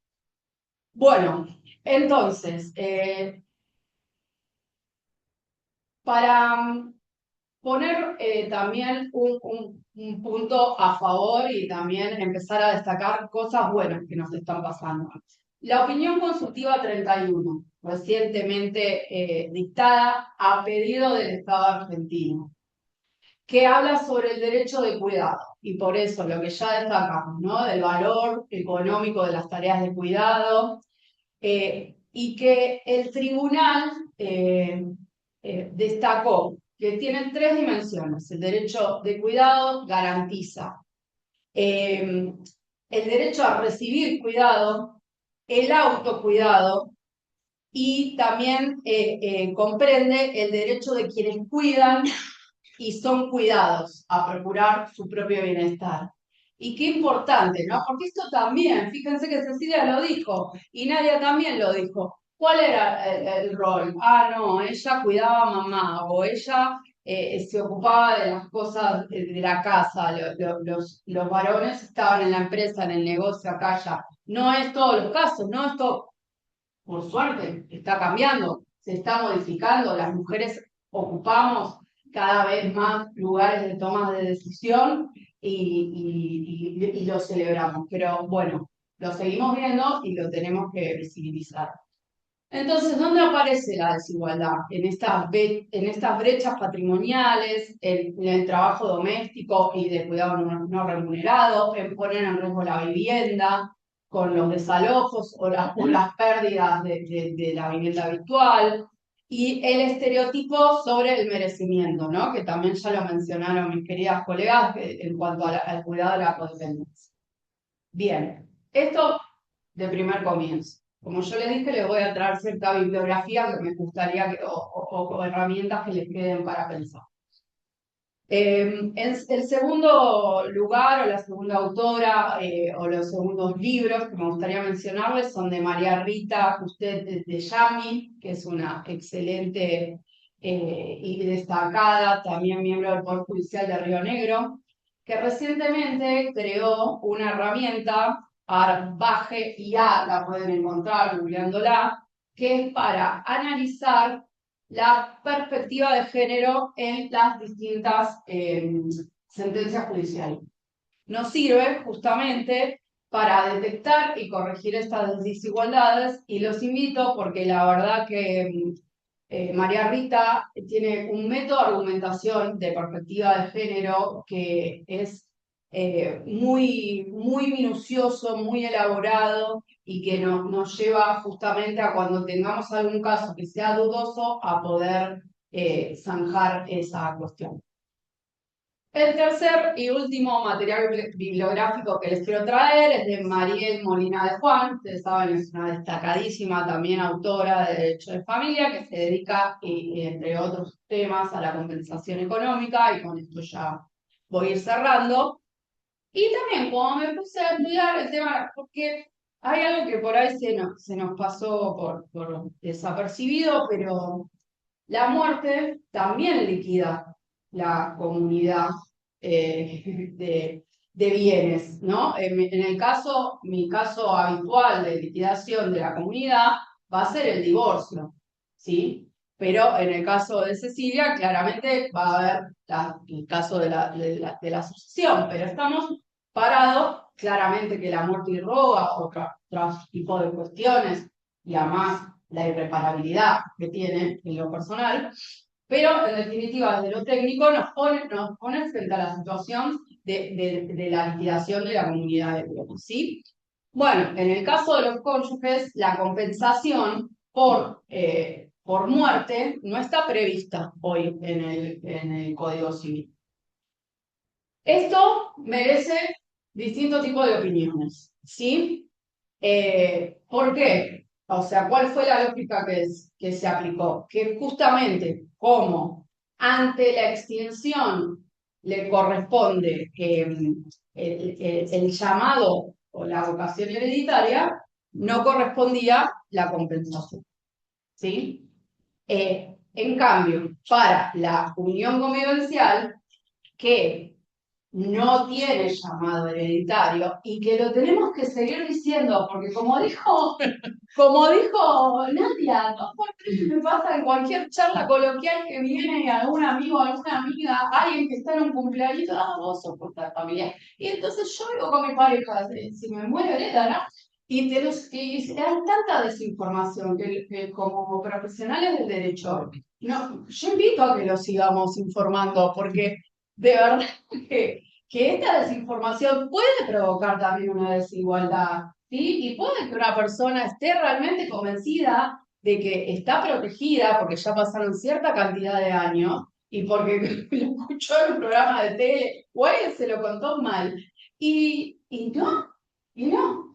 E: Bueno, entonces, para poner también un punto a favor y también empezar a destacar cosas buenas que nos están pasando. La opinión consultiva 31, recientemente dictada a pedido del Estado argentino, que habla sobre el derecho de cuidado, y por eso lo que ya destacamos, ¿no? Del valor económico de las tareas de cuidado, y que el tribunal destacó que tienen tres dimensiones. El derecho de cuidado garantiza el derecho a recibir cuidado, el autocuidado, y también comprende el derecho de quienes cuidan y son cuidados a procurar su propio bienestar. Y qué importante, ¿no? Porque esto también, fíjense que Cecilia lo dijo y Nadia también lo dijo. ¿Cuál era el rol? Ah, no, ella cuidaba a mamá o ella se ocupaba de las cosas de la casa. Los varones estaban en la empresa, en el negocio, acá, allá. no es todos los casos, ¿no? Esto, por suerte, está cambiando, se está modificando, las mujeres ocupamos cada vez más lugares de toma de decisión y lo celebramos, pero bueno, lo seguimos viendo y lo tenemos que visibilizar. Entonces, ¿dónde aparece la desigualdad? En estas brechas patrimoniales, en el trabajo doméstico y de cuidado no remunerado, en poner en riesgo la vivienda, con los desalojos o las pérdidas de la vivienda habitual, y el estereotipo sobre el merecimiento, ¿no? Que también ya lo mencionaron mis queridas colegas en cuanto al cuidado de la codependencia. Bien, esto de primer comienzo. Como yo les dije, les voy a traer cierta bibliografía que me gustaría o herramientas que les queden para pensar. El segundo lugar o la segunda autora o los segundos libros que me gustaría mencionarles son de María Rita Justet de Yami, que es una excelente y destacada, también miembro del Poder Judicial de Río Negro, que recientemente creó una herramienta, Arbaje IA, la pueden encontrar googleándola, que es para analizar la perspectiva de género en las distintas sentencias judiciales. Nos sirve justamente para detectar y corregir estas desigualdades y los invito porque la verdad que María Rita tiene un método de argumentación de perspectiva de género que es muy minucioso, muy elaborado y que nos lleva justamente a cuando tengamos algún caso que sea dudoso a poder zanjar esa cuestión. El tercer y último material bibliográfico que les quiero traer es de Mariel Molina de Juan. Ustedes saben, es una destacadísima también autora de Derecho de Familia que se dedica, entre otros temas, a la compensación económica, y con esto ya voy a ir cerrando. Y también cuando me puse a estudiar el tema, porque hay algo que por ahí se nos pasó por desapercibido, pero la muerte también liquida la comunidad de bienes, ¿no? Mi caso habitual de liquidación de la comunidad va a ser el divorcio, ¿sí? Pero en el caso de Cecilia, claramente va a haber el caso de la sucesión, pero estamos parados, claramente que la muerte irroga otros tipos de cuestiones, y además la irreparabilidad que tiene en lo personal, pero en definitiva desde lo técnico nos pone frente a la situación de la liquidación de la comunidad de bienes, ¿sí? Bueno, en el caso de los cónyuges, la compensación por muerte no está prevista hoy en el Código Civil. Esto merece distintos tipos de opiniones, ¿sí? ¿Por qué? O sea, ¿cuál fue la lógica que se aplicó? Que justamente como ante la extinción le corresponde el llamado o la vocación hereditaria, no correspondía la compensación, ¿sí? En cambio, para la unión convivencial, que no tiene llamado hereditario y que lo tenemos que seguir diciendo, porque como dijo Nadia, ¿no? Me pasa en cualquier charla coloquial que viene algún amigo, alguna amiga, alguien que está en un cumpleaños, vos sos por familia. Y entonces yo digo con mi pareja, si me muero hereda, ¿no? Y hay tanta desinformación que como profesionales del derecho, no, yo invito a que lo sigamos informando, porque de verdad que esta desinformación puede provocar también una desigualdad, ¿sí? Y puede que una persona esté realmente convencida de que está protegida porque ya pasaron cierta cantidad de años y porque lo escuchó en un programa de tele o alguien se lo contó mal. Y no.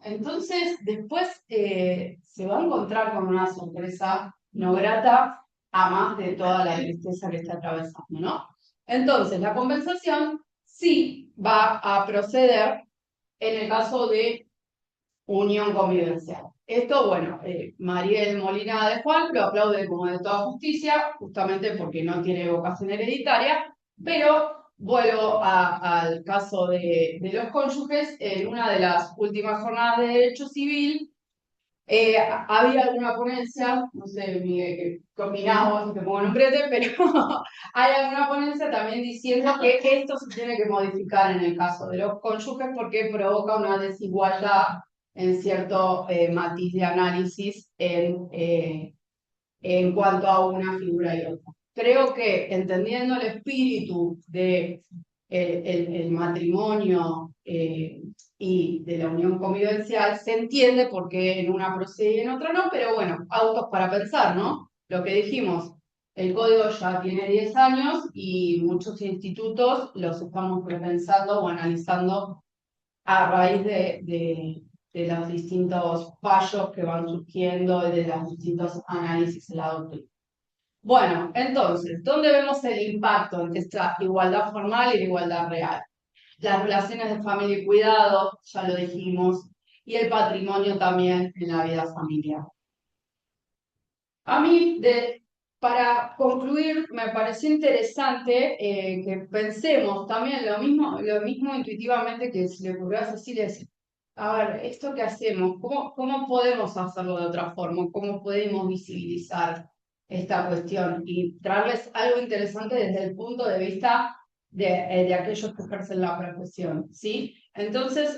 E: Entonces, después se va a encontrar con una sorpresa no grata, a más de toda la tristeza que está atravesando, ¿no? Entonces, la compensación sí va a proceder en el caso de unión convivencial. Esto, bueno, Mariel Molina de Juan lo aplaude como de toda justicia, justamente porque no tiene vocación hereditaria, pero vuelvo al caso de los cónyuges. En una de las últimas jornadas de Derecho Civil, había alguna ponencia, no sé, Miguel, qué opinás vos, te pongo en un brete, pero hay alguna ponencia también diciendo que esto se tiene que modificar en el caso de los cónyuges porque provoca una desigualdad en cierto matiz de análisis en cuanto a una figura y otra. Creo que entendiendo el espíritu de el matrimonio y de la unión convivencial, se entiende por qué en una procede y en otra no, pero bueno, autos para pensar, ¿no? Lo que dijimos, el código ya tiene 10 años y muchos institutos los estamos repensando o analizando a raíz de los distintos fallos que van surgiendo y de los distintos análisis en la doctrina. Bueno, entonces, ¿dónde vemos el impacto entre esta igualdad formal y la igualdad real? Las relaciones de familia y cuidado, ya lo dijimos, y el patrimonio también en la vida familiar. A mí, para concluir, me pareció interesante que pensemos también lo mismo intuitivamente que si le ocurrió a Cecilia, decir, a ver, ¿esto qué hacemos? ¿Cómo podemos hacerlo de otra forma? ¿Cómo podemos visibilizar esta cuestión? Y traerles algo interesante desde el punto de vista de aquellos que ejercen la profesión, ¿sí? Entonces,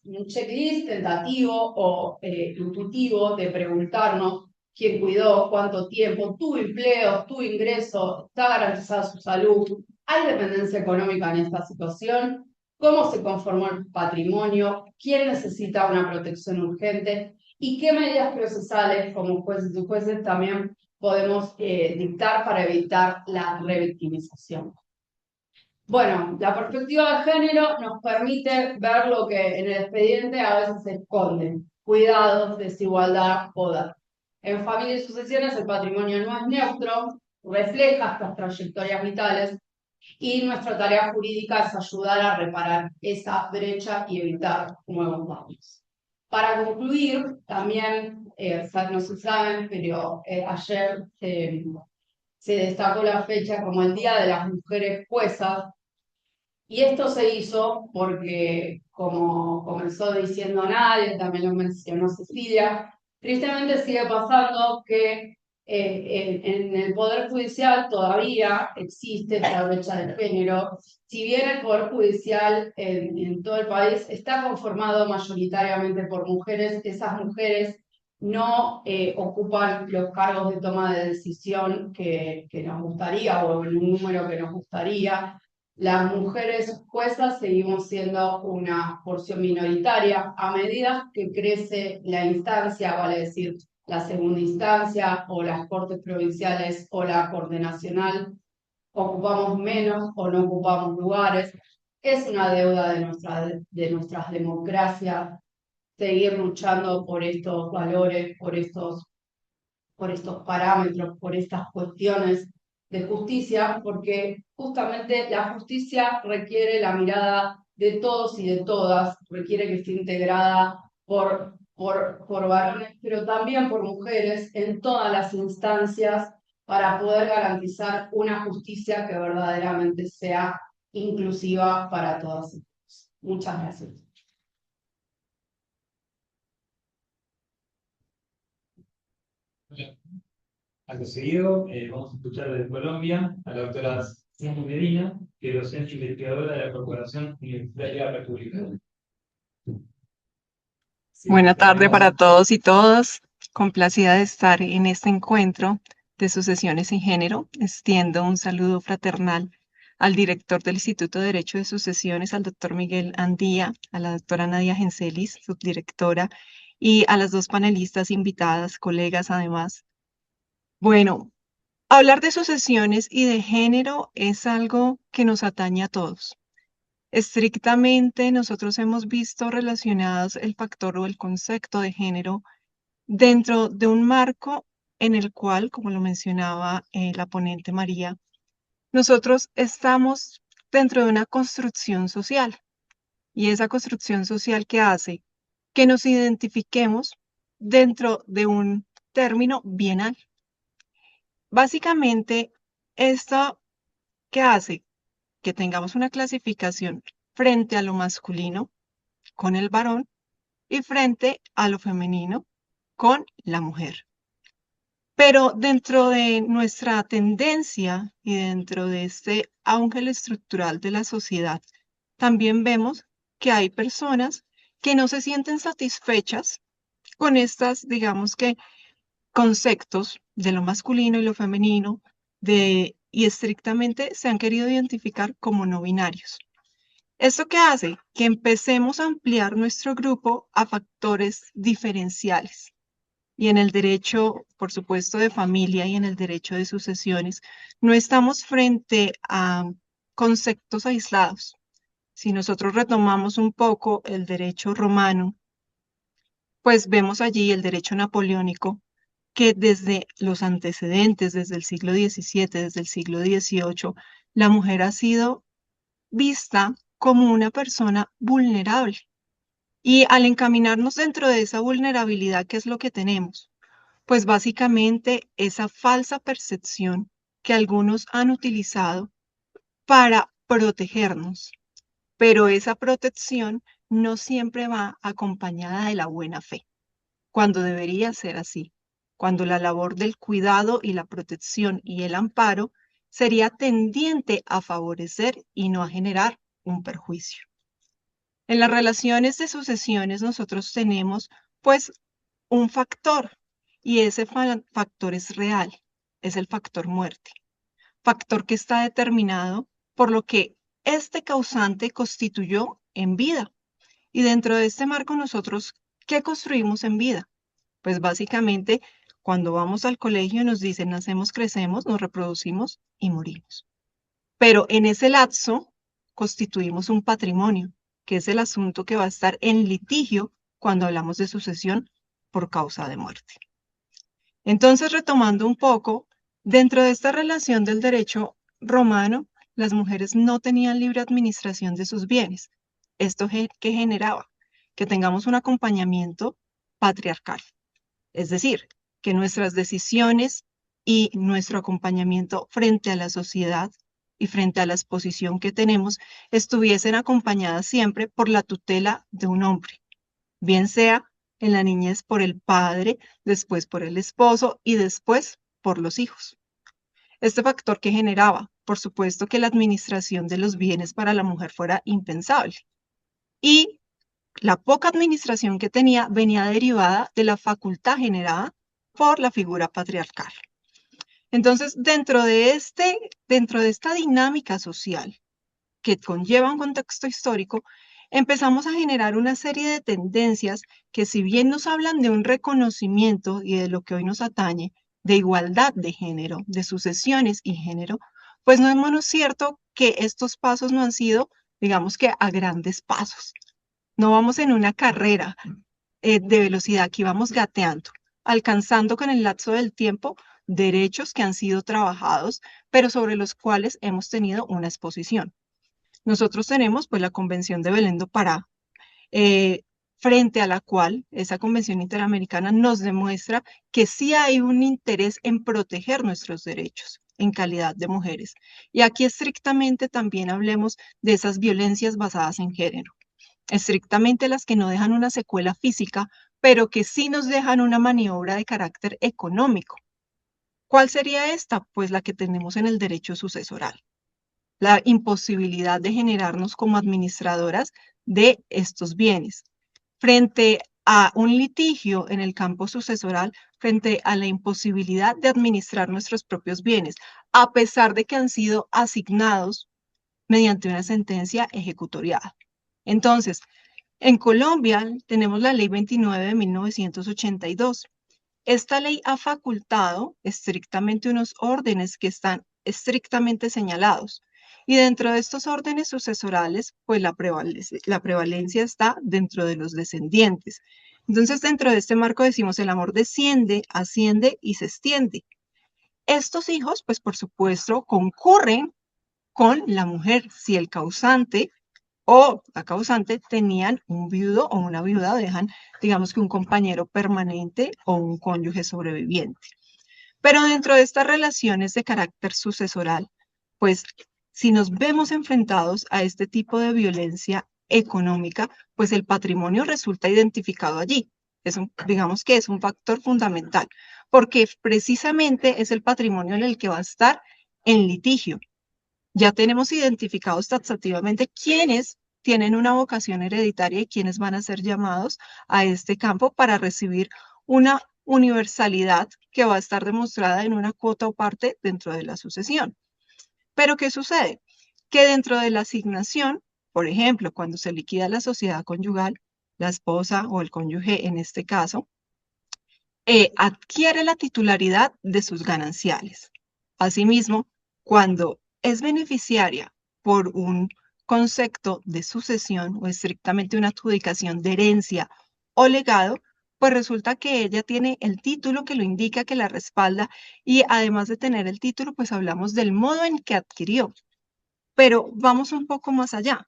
E: un checklist tentativo o intuitivo de preguntarnos quién cuidó, cuánto tiempo, tu empleo, tu ingreso, está garantizada su salud, hay dependencia económica en esta situación, cómo se conformó el patrimonio, quién necesita una protección urgente y qué medidas procesales como jueces y jueces también podemos dictar para evitar la revictimización. Bueno, la perspectiva de género nos permite ver lo que en el expediente a veces se esconde: cuidados, desigualdad, poder. En familia y sucesiones el patrimonio no es neutro, refleja estas trayectorias vitales y nuestra tarea jurídica es ayudar a reparar esa brecha y evitar nuevos daños. Para concluir, también, no se saben, pero ayer se destacó la fecha como el Día de las Mujeres Juezas, y esto se hizo porque, como comenzó diciendo Nadia, también lo mencionó Cecilia, tristemente sigue pasando que en el Poder Judicial todavía existe esta brecha de género. Si bien el Poder Judicial en todo el país está conformado mayoritariamente por mujeres, esas mujeres no ocupan los cargos de toma de decisión que nos gustaría o en un número que nos gustaría. Las mujeres juezas seguimos siendo una porción minoritaria. A medida que crece la instancia, vale decir, la segunda instancia o las cortes provinciales o la Corte Nacional, ocupamos menos o no ocupamos lugares. Es una deuda de nuestras democracias seguir luchando por estos valores, por estos parámetros, por estas cuestiones de justicia, porque justamente la justicia requiere la mirada de todos y de todas, requiere que esté integrada por varones, pero también por mujeres en todas las instancias para poder garantizar una justicia que verdaderamente sea inclusiva para todas y todos. Muchas gracias.
A: Acto seguido, vamos a escuchar desde Colombia a la doctora Cindy Medina, que es docente investigadora de la Corporación Universitaria Republicana. Sí,
F: Buena tarde
A: tenemos-
F: para todos y todas. Complacida de estar en este encuentro de sucesiones en género. Extiendo un saludo fraternal al director del Instituto de Derecho de Sucesiones, al doctor Miguel Andía, a la doctora Nadia Gencelis, subdirectora, y a las dos panelistas invitadas, colegas además. Bueno, hablar de sucesiones y de género es algo que nos atañe a todos. Estrictamente, nosotros hemos visto relacionados el factor o el concepto de género dentro de un marco en el cual, como lo mencionaba la ponente María, nosotros estamos dentro de una construcción social, y esa construcción social que hace que nos identifiquemos dentro de un término bienal. Básicamente, esto que hace que tengamos una clasificación frente a lo masculino con el varón y frente a lo femenino con la mujer. Pero dentro de nuestra tendencia y dentro de este auge estructural de la sociedad, también vemos que hay personas que no se sienten satisfechas con estas, digamos que, conceptos de lo masculino y lo femenino, y estrictamente se han querido identificar como no binarios. ¿Esto qué hace? Que empecemos a ampliar nuestro grupo a factores diferenciales. Y en el derecho, por supuesto, de familia y en el derecho de sucesiones, no estamos frente a conceptos aislados. Si nosotros retomamos un poco el derecho romano, pues vemos allí el derecho napoleónico, que desde los antecedentes, desde el siglo XVII, desde el siglo XVIII, la mujer ha sido vista como una persona vulnerable. Y al encaminarnos dentro de esa vulnerabilidad, ¿qué es lo que tenemos? Pues básicamente esa falsa percepción que algunos han utilizado para protegernos, pero esa protección no siempre va acompañada de la buena fe, cuando debería ser así, cuando la labor del cuidado y la protección y el amparo sería tendiente a favorecer y no a generar un perjuicio. En las relaciones de sucesiones nosotros tenemos pues un factor y ese factor es real, es el factor muerte, factor que está determinado por lo que este causante constituyó en vida. Y dentro de este marco nosotros, ¿qué construimos en vida? Pues básicamente cuando vamos al colegio nos dicen nacemos, crecemos, nos reproducimos y morimos. Pero en ese lapso constituimos un patrimonio, que es el asunto que va a estar en litigio cuando hablamos de sucesión por causa de muerte. Entonces, retomando un poco, dentro de esta relación del derecho romano, las mujeres no tenían libre administración de sus bienes. ¿Esto qué generaba? Que tengamos un acompañamiento patriarcal. Es decir, que nuestras decisiones y nuestro acompañamiento frente a la sociedad y frente a la exposición que tenemos estuviesen acompañadas siempre por la tutela de un hombre, bien sea en la niñez por el padre, después por el esposo y después por los hijos. Este factor que generaba, por supuesto, que la administración de los bienes para la mujer fuera impensable. Y la poca administración que tenía venía derivada de la facultad generada por la figura patriarcal. Entonces, dentro de esta dinámica social que conlleva un contexto histórico, empezamos a generar una serie de tendencias que, si bien nos hablan de un reconocimiento y de lo que hoy nos atañe, de igualdad de género, de sucesiones y género, pues no es menos cierto que estos pasos no han sido, digamos que a grandes pasos. No vamos en una carrera de velocidad, aquí vamos gateando, alcanzando con el lapso del tiempo derechos que han sido trabajados, pero sobre los cuales hemos tenido una exposición. Nosotros tenemos pues la Convención de Belén do Pará, frente a la cual esa Convención Interamericana nos demuestra que sí hay un interés en proteger nuestros derechos en calidad de mujeres. Y aquí estrictamente también hablemos de esas violencias basadas en género, estrictamente las que no dejan una secuela física, pero que sí nos dejan una maniobra de carácter económico. ¿Cuál sería esta? Pues la que tenemos en el derecho sucesoral. La imposibilidad de generarnos como administradoras de estos bienes. Frente a un litigio en el campo sucesoral, frente a la imposibilidad de administrar nuestros propios bienes, a pesar de que han sido asignados mediante una sentencia ejecutoriada. Entonces, en Colombia tenemos la Ley 29 de 1982. Esta ley ha facultado estrictamente unos órdenes que están estrictamente señalados. Y dentro de estos órdenes sucesorales, pues la prevalencia está dentro de los descendientes. Entonces, dentro de este marco decimos el amor desciende, asciende y se extiende. Estos hijos, pues por supuesto, concurren con la mujer si el causante o la causante tenían un viudo o una viuda, dejan, digamos que un compañero permanente o un cónyuge sobreviviente. Pero dentro de estas relaciones de carácter sucesoral, pues si nos vemos enfrentados a este tipo de violencia económica, pues el patrimonio resulta identificado allí. Digamos que es un factor fundamental, porque precisamente es el patrimonio en el que va a estar en litigio. Ya tenemos identificados taxativamente quiénes tienen una vocación hereditaria y quiénes van a ser llamados a este campo para recibir una universalidad que va a estar demostrada en una cuota o parte dentro de la sucesión. Pero ¿qué sucede? Que dentro de la asignación, por ejemplo, cuando se liquida la sociedad conyugal, la esposa o el cónyuge en este caso, adquiere la titularidad de sus gananciales. Asimismo, cuando es beneficiaria por un concepto de sucesión o estrictamente una adjudicación de herencia o legado, pues resulta que ella tiene el título que lo indica, que la respalda, y además de tener el título, pues hablamos del modo en que adquirió. Pero vamos un poco más allá.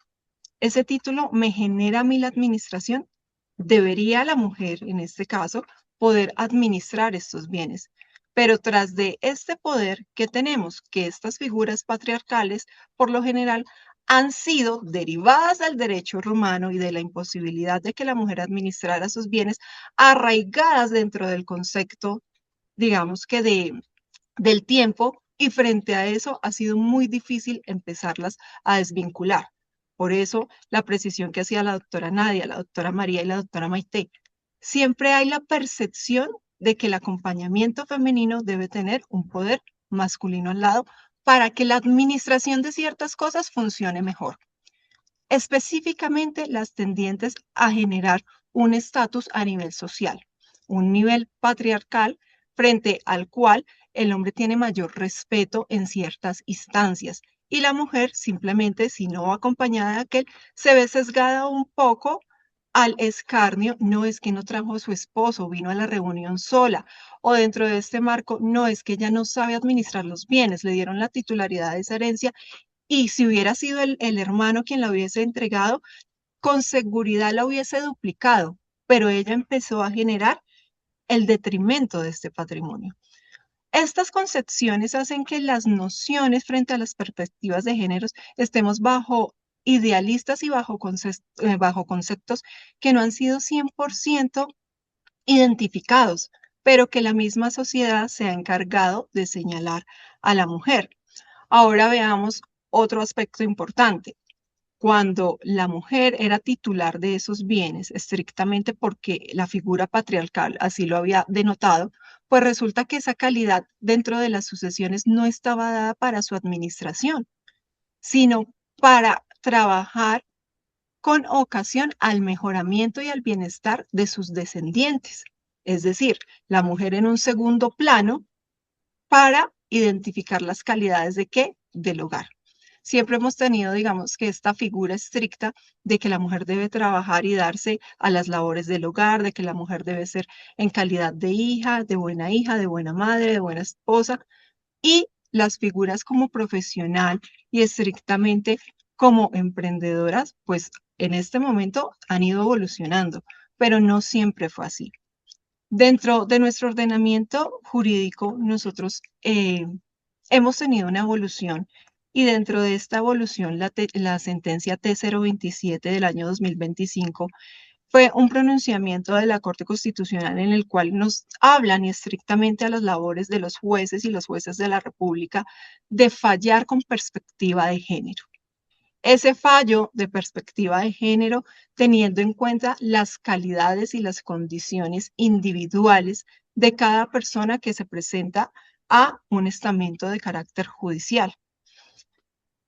F: ¿Ese título me genera a mí la administración? ¿Debería la mujer, en este caso, poder administrar estos bienes? Pero tras de este poder que tenemos, que estas figuras patriarcales, por lo general, han sido derivadas del derecho romano y de la imposibilidad de que la mujer administrara sus bienes, arraigadas dentro del concepto, digamos que del tiempo, y frente a eso ha sido muy difícil empezarlas a desvincular. Por eso la precisión que hacía la doctora Nadia, la doctora María y la doctora Maite, siempre hay la percepción de que el acompañamiento femenino debe tener un poder masculino al lado para que la administración de ciertas cosas funcione mejor. Específicamente las tendientes a generar un estatus a nivel social, un nivel patriarcal frente al cual el hombre tiene mayor respeto en ciertas instancias y la mujer simplemente, si no acompañada de aquel, se ve sesgada un poco al escarnio. No es que no trajo a su esposo, vino a la reunión sola, o dentro de este marco, no es que ella no sabe administrar los bienes, le dieron la titularidad de esa herencia y si hubiera sido el hermano quien la hubiese entregado, con seguridad la hubiese duplicado, pero ella empezó a generar el detrimento de este patrimonio. Estas concepciones hacen que las nociones frente a las perspectivas de géneros estemos bajo idealistas y bajo conceptos que no han sido 100% identificados, pero que la misma sociedad se ha encargado de señalar a la mujer. Ahora veamos otro aspecto importante. Cuando la mujer era titular de esos bienes, estrictamente porque la figura patriarcal así lo había denotado, pues resulta que esa calidad dentro de las sucesiones no estaba dada para su administración, sino para trabajar con ocasión al mejoramiento y al bienestar de sus descendientes. Es decir, la mujer en un segundo plano para identificar las calidades de qué? Del hogar. Siempre hemos tenido, digamos, que esta figura estricta de que la mujer debe trabajar y darse a las labores del hogar, de que la mujer debe ser en calidad de hija, de buena madre, de buena esposa, y las figuras como profesional y estrictamente como emprendedoras, pues en este momento han ido evolucionando, pero no siempre fue así. Dentro de nuestro ordenamiento jurídico, nosotros hemos tenido una evolución y dentro de esta evolución, la sentencia T027 del año 2025 fue un pronunciamiento de la Corte Constitucional en el cual nos hablan y estrictamente a las labores de los jueces y los jueces de la República de fallar con perspectiva de género. Ese fallo de perspectiva de género, teniendo en cuenta las calidades y las condiciones individuales de cada persona que se presenta a un estamento de carácter judicial.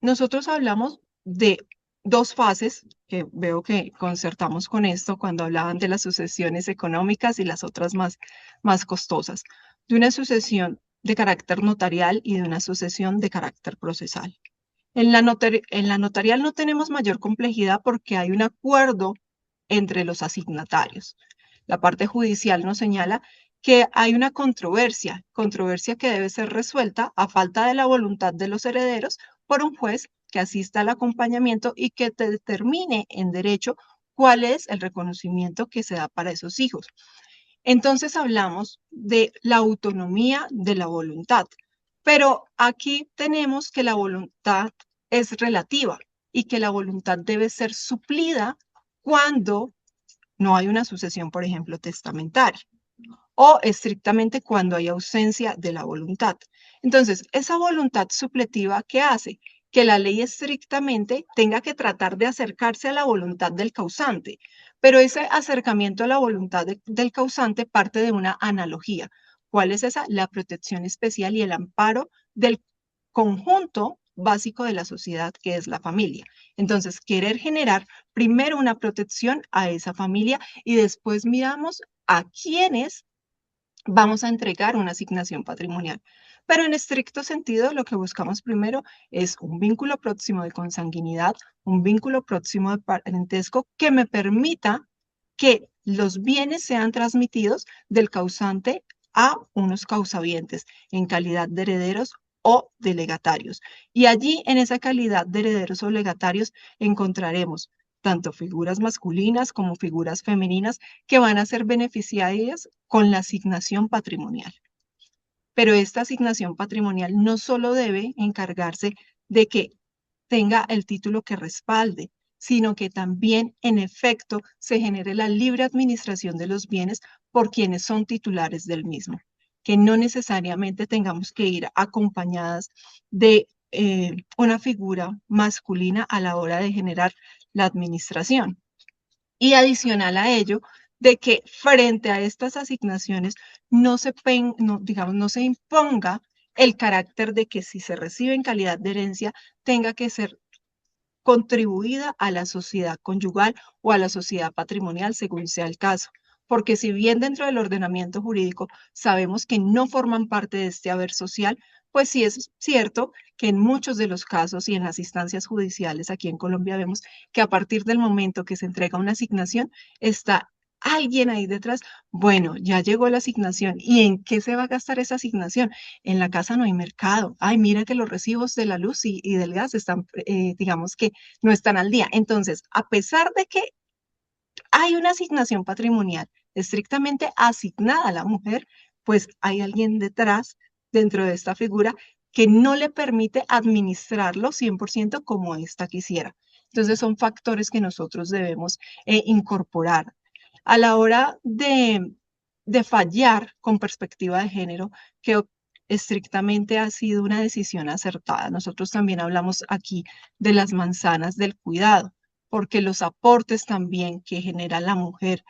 F: Nosotros hablamos de dos fases, que veo que concertamos con esto cuando hablaban de las sucesiones económicas y las otras más costosas, de una sucesión de carácter notarial y de una sucesión de carácter procesal. En la notarial no tenemos mayor complejidad porque hay un acuerdo entre los asignatarios. La parte judicial nos señala que hay una controversia que debe ser resuelta a falta de la voluntad de los herederos por un juez que asista al acompañamiento y que te determine en derecho cuál es el reconocimiento que se da para esos hijos. Entonces hablamos de la autonomía de la voluntad, pero aquí tenemos que la voluntad es relativa y que la voluntad debe ser suplida cuando no hay una sucesión, por ejemplo, testamentaria, o estrictamente cuando hay ausencia de la voluntad. Entonces, esa voluntad supletiva, ¿qué hace? Que la ley estrictamente tenga que tratar de acercarse a la voluntad del causante, pero ese acercamiento a la voluntad del causante parte de una analogía. ¿Cuál es esa? La protección especial y el amparo del conjunto básico de la sociedad, que es la familia. Entonces, querer generar primero una protección a esa familia y después miramos a quiénes vamos a entregar una asignación patrimonial. Pero en estricto sentido, lo que buscamos primero es un vínculo próximo de consanguinidad, un vínculo próximo de parentesco que me permita que los bienes sean transmitidos del causante a unos causavientes en calidad de herederos o de legatarios. Y allí, en esa calidad de herederos o legatarios, encontraremos tanto figuras masculinas como figuras femeninas que van a ser beneficiarias con la asignación patrimonial. Pero esta asignación patrimonial no solo debe encargarse de que tenga el título que respalde, sino que también, en efecto, se genere la libre administración de los bienes por quienes son titulares del mismo, que no necesariamente tengamos que ir acompañadas de una figura masculina a la hora de generar la administración. Y adicional a ello, de que frente a estas asignaciones no se imponga el carácter de que si se recibe en calidad de herencia, tenga que ser contribuida a la sociedad conyugal o a la sociedad patrimonial, según sea el caso. Porque si bien dentro del ordenamiento jurídico sabemos que no forman parte de este haber social, pues sí es cierto que en muchos de los casos y en las instancias judiciales aquí en Colombia vemos que a partir del momento que se entrega una asignación, está alguien ahí detrás. Bueno, ya llegó la asignación. ¿Y en qué se va a gastar esa asignación? En la casa no hay mercado. Ay, mira que los recibos de la luz y del gas están, digamos que no están al día. Entonces, a pesar de que hay una asignación patrimonial estrictamente asignada a la mujer, pues hay alguien detrás, dentro de esta figura, que no le permite administrarlo 100% como ésta quisiera. Entonces, son factores que nosotros debemos incorporar. A la hora de fallar con perspectiva de género, que estrictamente ha sido una decisión acertada. Nosotros también hablamos aquí de las manzanas del cuidado, porque los aportes también que genera la mujer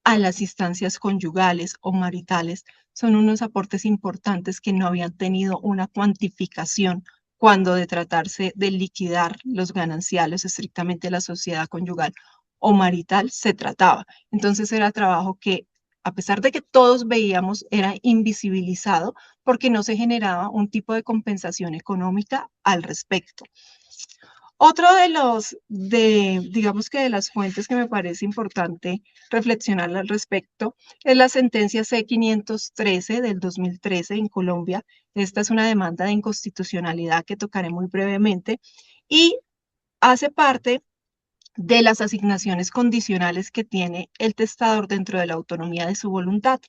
F: a las instancias conyugales o maritales son unos aportes importantes que no habían tenido una cuantificación cuando de tratarse de liquidar los gananciales estrictamente la sociedad conyugal o marital se trataba. Entonces era trabajo que, a pesar de que todos veíamos, era invisibilizado porque no se generaba un tipo de compensación económica al respecto. Otro digamos que de las fuentes que me parece importante reflexionar al respecto es la sentencia C-513 del 2013 en Colombia. Esta es una demanda de inconstitucionalidad que tocaré muy brevemente y hace parte de las asignaciones condicionales que tiene el testador dentro de la autonomía de su voluntad.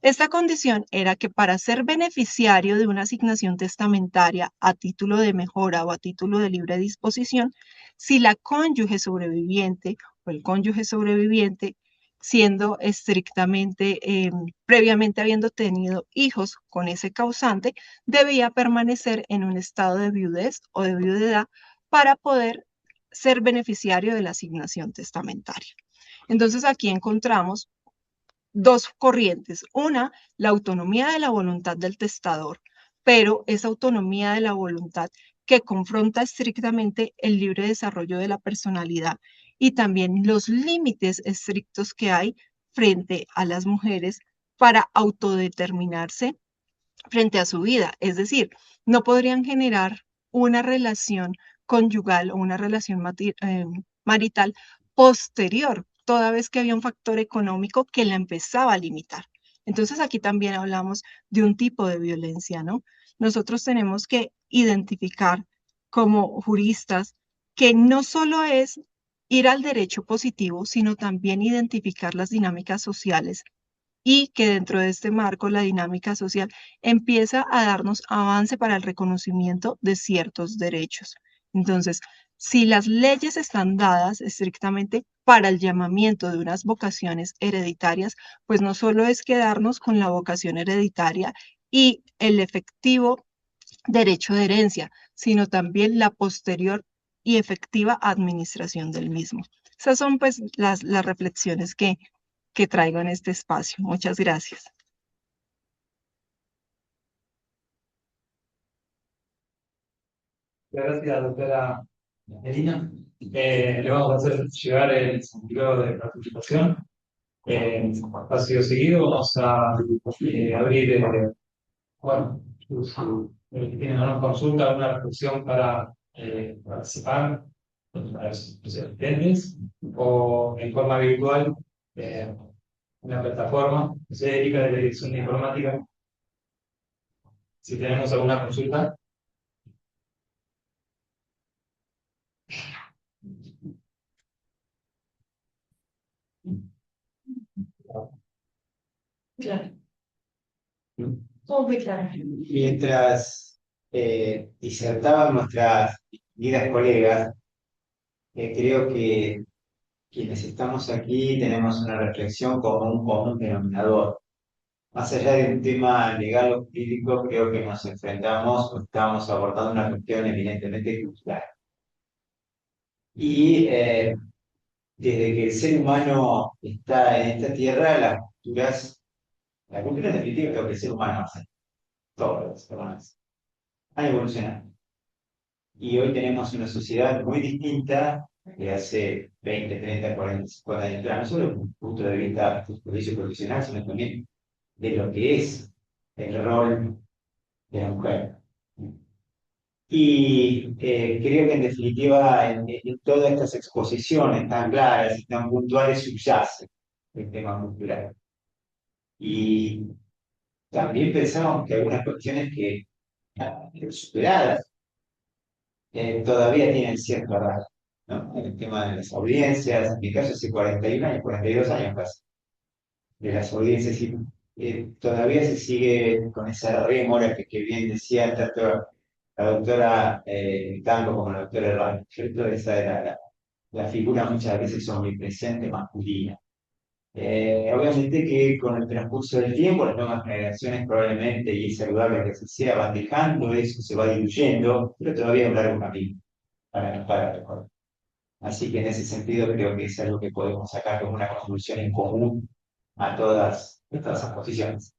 F: Esta condición era que para ser beneficiario de una asignación testamentaria a título de mejora o a título de libre disposición, si la cónyuge sobreviviente o el cónyuge sobreviviente, siendo estrictamente, previamente habiendo tenido hijos con ese causante, debía permanecer en un estado de viudez o de viudedad para poder ser beneficiario de la asignación testamentaria. Entonces aquí encontramos dos corrientes. Una, la autonomía de la voluntad del testador, pero esa autonomía de la voluntad que confronta estrictamente el libre desarrollo de la personalidad y también los límites estrictos que hay frente a las mujeres para autodeterminarse frente a su vida. Es decir, no podrían generar una relación conyugal o una relación marital posterior, toda vez que había un factor económico que la empezaba a limitar. Entonces aquí también hablamos de un tipo de violencia, ¿no? Nosotros tenemos que identificar como juristas que no solo es ir al derecho positivo, sino también identificar las dinámicas sociales y que dentro de este marco la dinámica social empieza a darnos avance para el reconocimiento de ciertos derechos. Entonces, si las leyes están dadas estrictamente para el llamamiento de unas vocaciones hereditarias, pues no solo es quedarnos con la vocación hereditaria y el efectivo derecho de herencia, sino también la posterior y efectiva administración del mismo. Esas son pues las reflexiones que traigo en este espacio. Muchas gracias.
A: Gracias, doctora Melina. Le vamos a hacer llegar el sentido de participación. Ha sido seguido, vamos a abrir, bueno, si tienen alguna consulta, alguna reflexión para participar, para los asistentes, o en forma virtual, eh, una plataforma que se dedica a la dirección de informática. Si tenemos alguna consulta.
C: Claro. Todo muy claro.
B: Mientras disertaban nuestras queridas colegas, creo que quienes estamos aquí tenemos una reflexión como un común denominador. Más allá de un tema legal o jurídico, creo que nos enfrentamos o estamos abordando una cuestión evidentemente cultural. Y desde que el ser humano está en esta tierra, la cultura en definitiva creo que el ser humano hace, todos los seres humanos, han evolucionado. Y hoy tenemos una sociedad muy distinta de hace 20, 30, 40, 50 años atrás, no solo desde un punto de vista de juicio profesional, sino también de lo que es el rol de la mujer. Y creo que en definitiva en todas estas exposiciones tan claras y tan puntuales subyace el tema cultural. Y también pensamos que algunas cuestiones que superadas todavía tienen cierto arraigo, ¿no? El tema de las audiencias, en mi caso hace 41 años, 42 años casi, de las audiencias, y todavía se sigue con esa rémora que bien decía tanto la doctora Tango como la doctora Herrán, ¿cierto? Esa era la figura muchas veces omnipresente masculina. Obviamente que con el transcurso del tiempo, las nuevas generaciones probablemente, y es saludable que así sea, van dejando eso, se va diluyendo, pero todavía hay un largo camino para recorrer. Así que en ese sentido creo que es algo que podemos sacar como una conclusión en común a todas estas posiciones.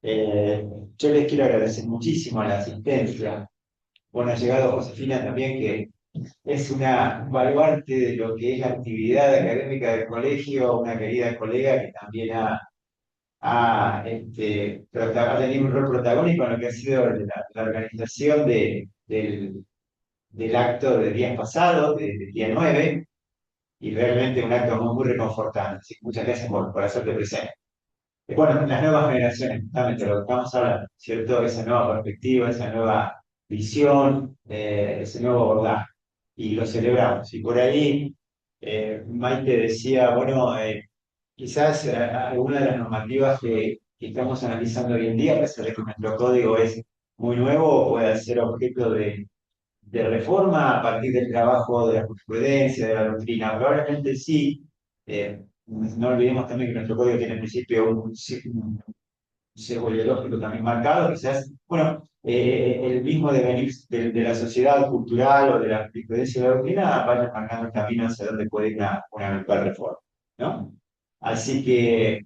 B: Yo les quiero agradecer muchísimo a la asistencia. Bueno, ha llegado Josefina también, que es un baluarte de lo que es la actividad académica del colegio, una querida colega que también ha tenido un rol protagónico en lo que ha sido la organización del acto de días pasados, del día 9, y realmente un acto muy, muy reconfortante. Así que muchas gracias por hacerte presente. Bueno, las nuevas generaciones, justamente lo que estamos hablando, ¿cierto? Esa nueva perspectiva, esa nueva visión, ese nuevo abordaje. Y lo celebramos. Y por ahí, Maite decía, bueno, quizás alguna de las normativas que estamos analizando hoy en día, a pesar de que nuestro código es muy nuevo, puede ser objeto de reforma a partir del trabajo de la jurisprudencia, de la doctrina. Probablemente sí. No olvidemos también que nuestro código tiene en principio un sesgo ideológico también marcado, quizás, bueno, el mismo devenir de la sociedad cultural o de la jurisprudencia de la doctrina vaya marcando el camino hacia donde puede ir una eventual reforma, ¿no? Así que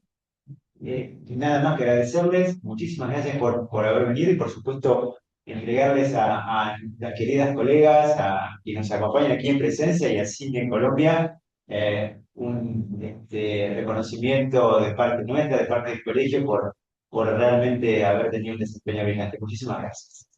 B: nada más que agradecerles, muchísimas gracias por haber venido y por supuesto entregarles a las queridas colegas, a quienes nos acompañan aquí en presencia y a Cine en Colombia, un reconocimiento de parte nuestra, de parte del colegio, por realmente haber tenido un desempeño brillante. Muchísimas gracias.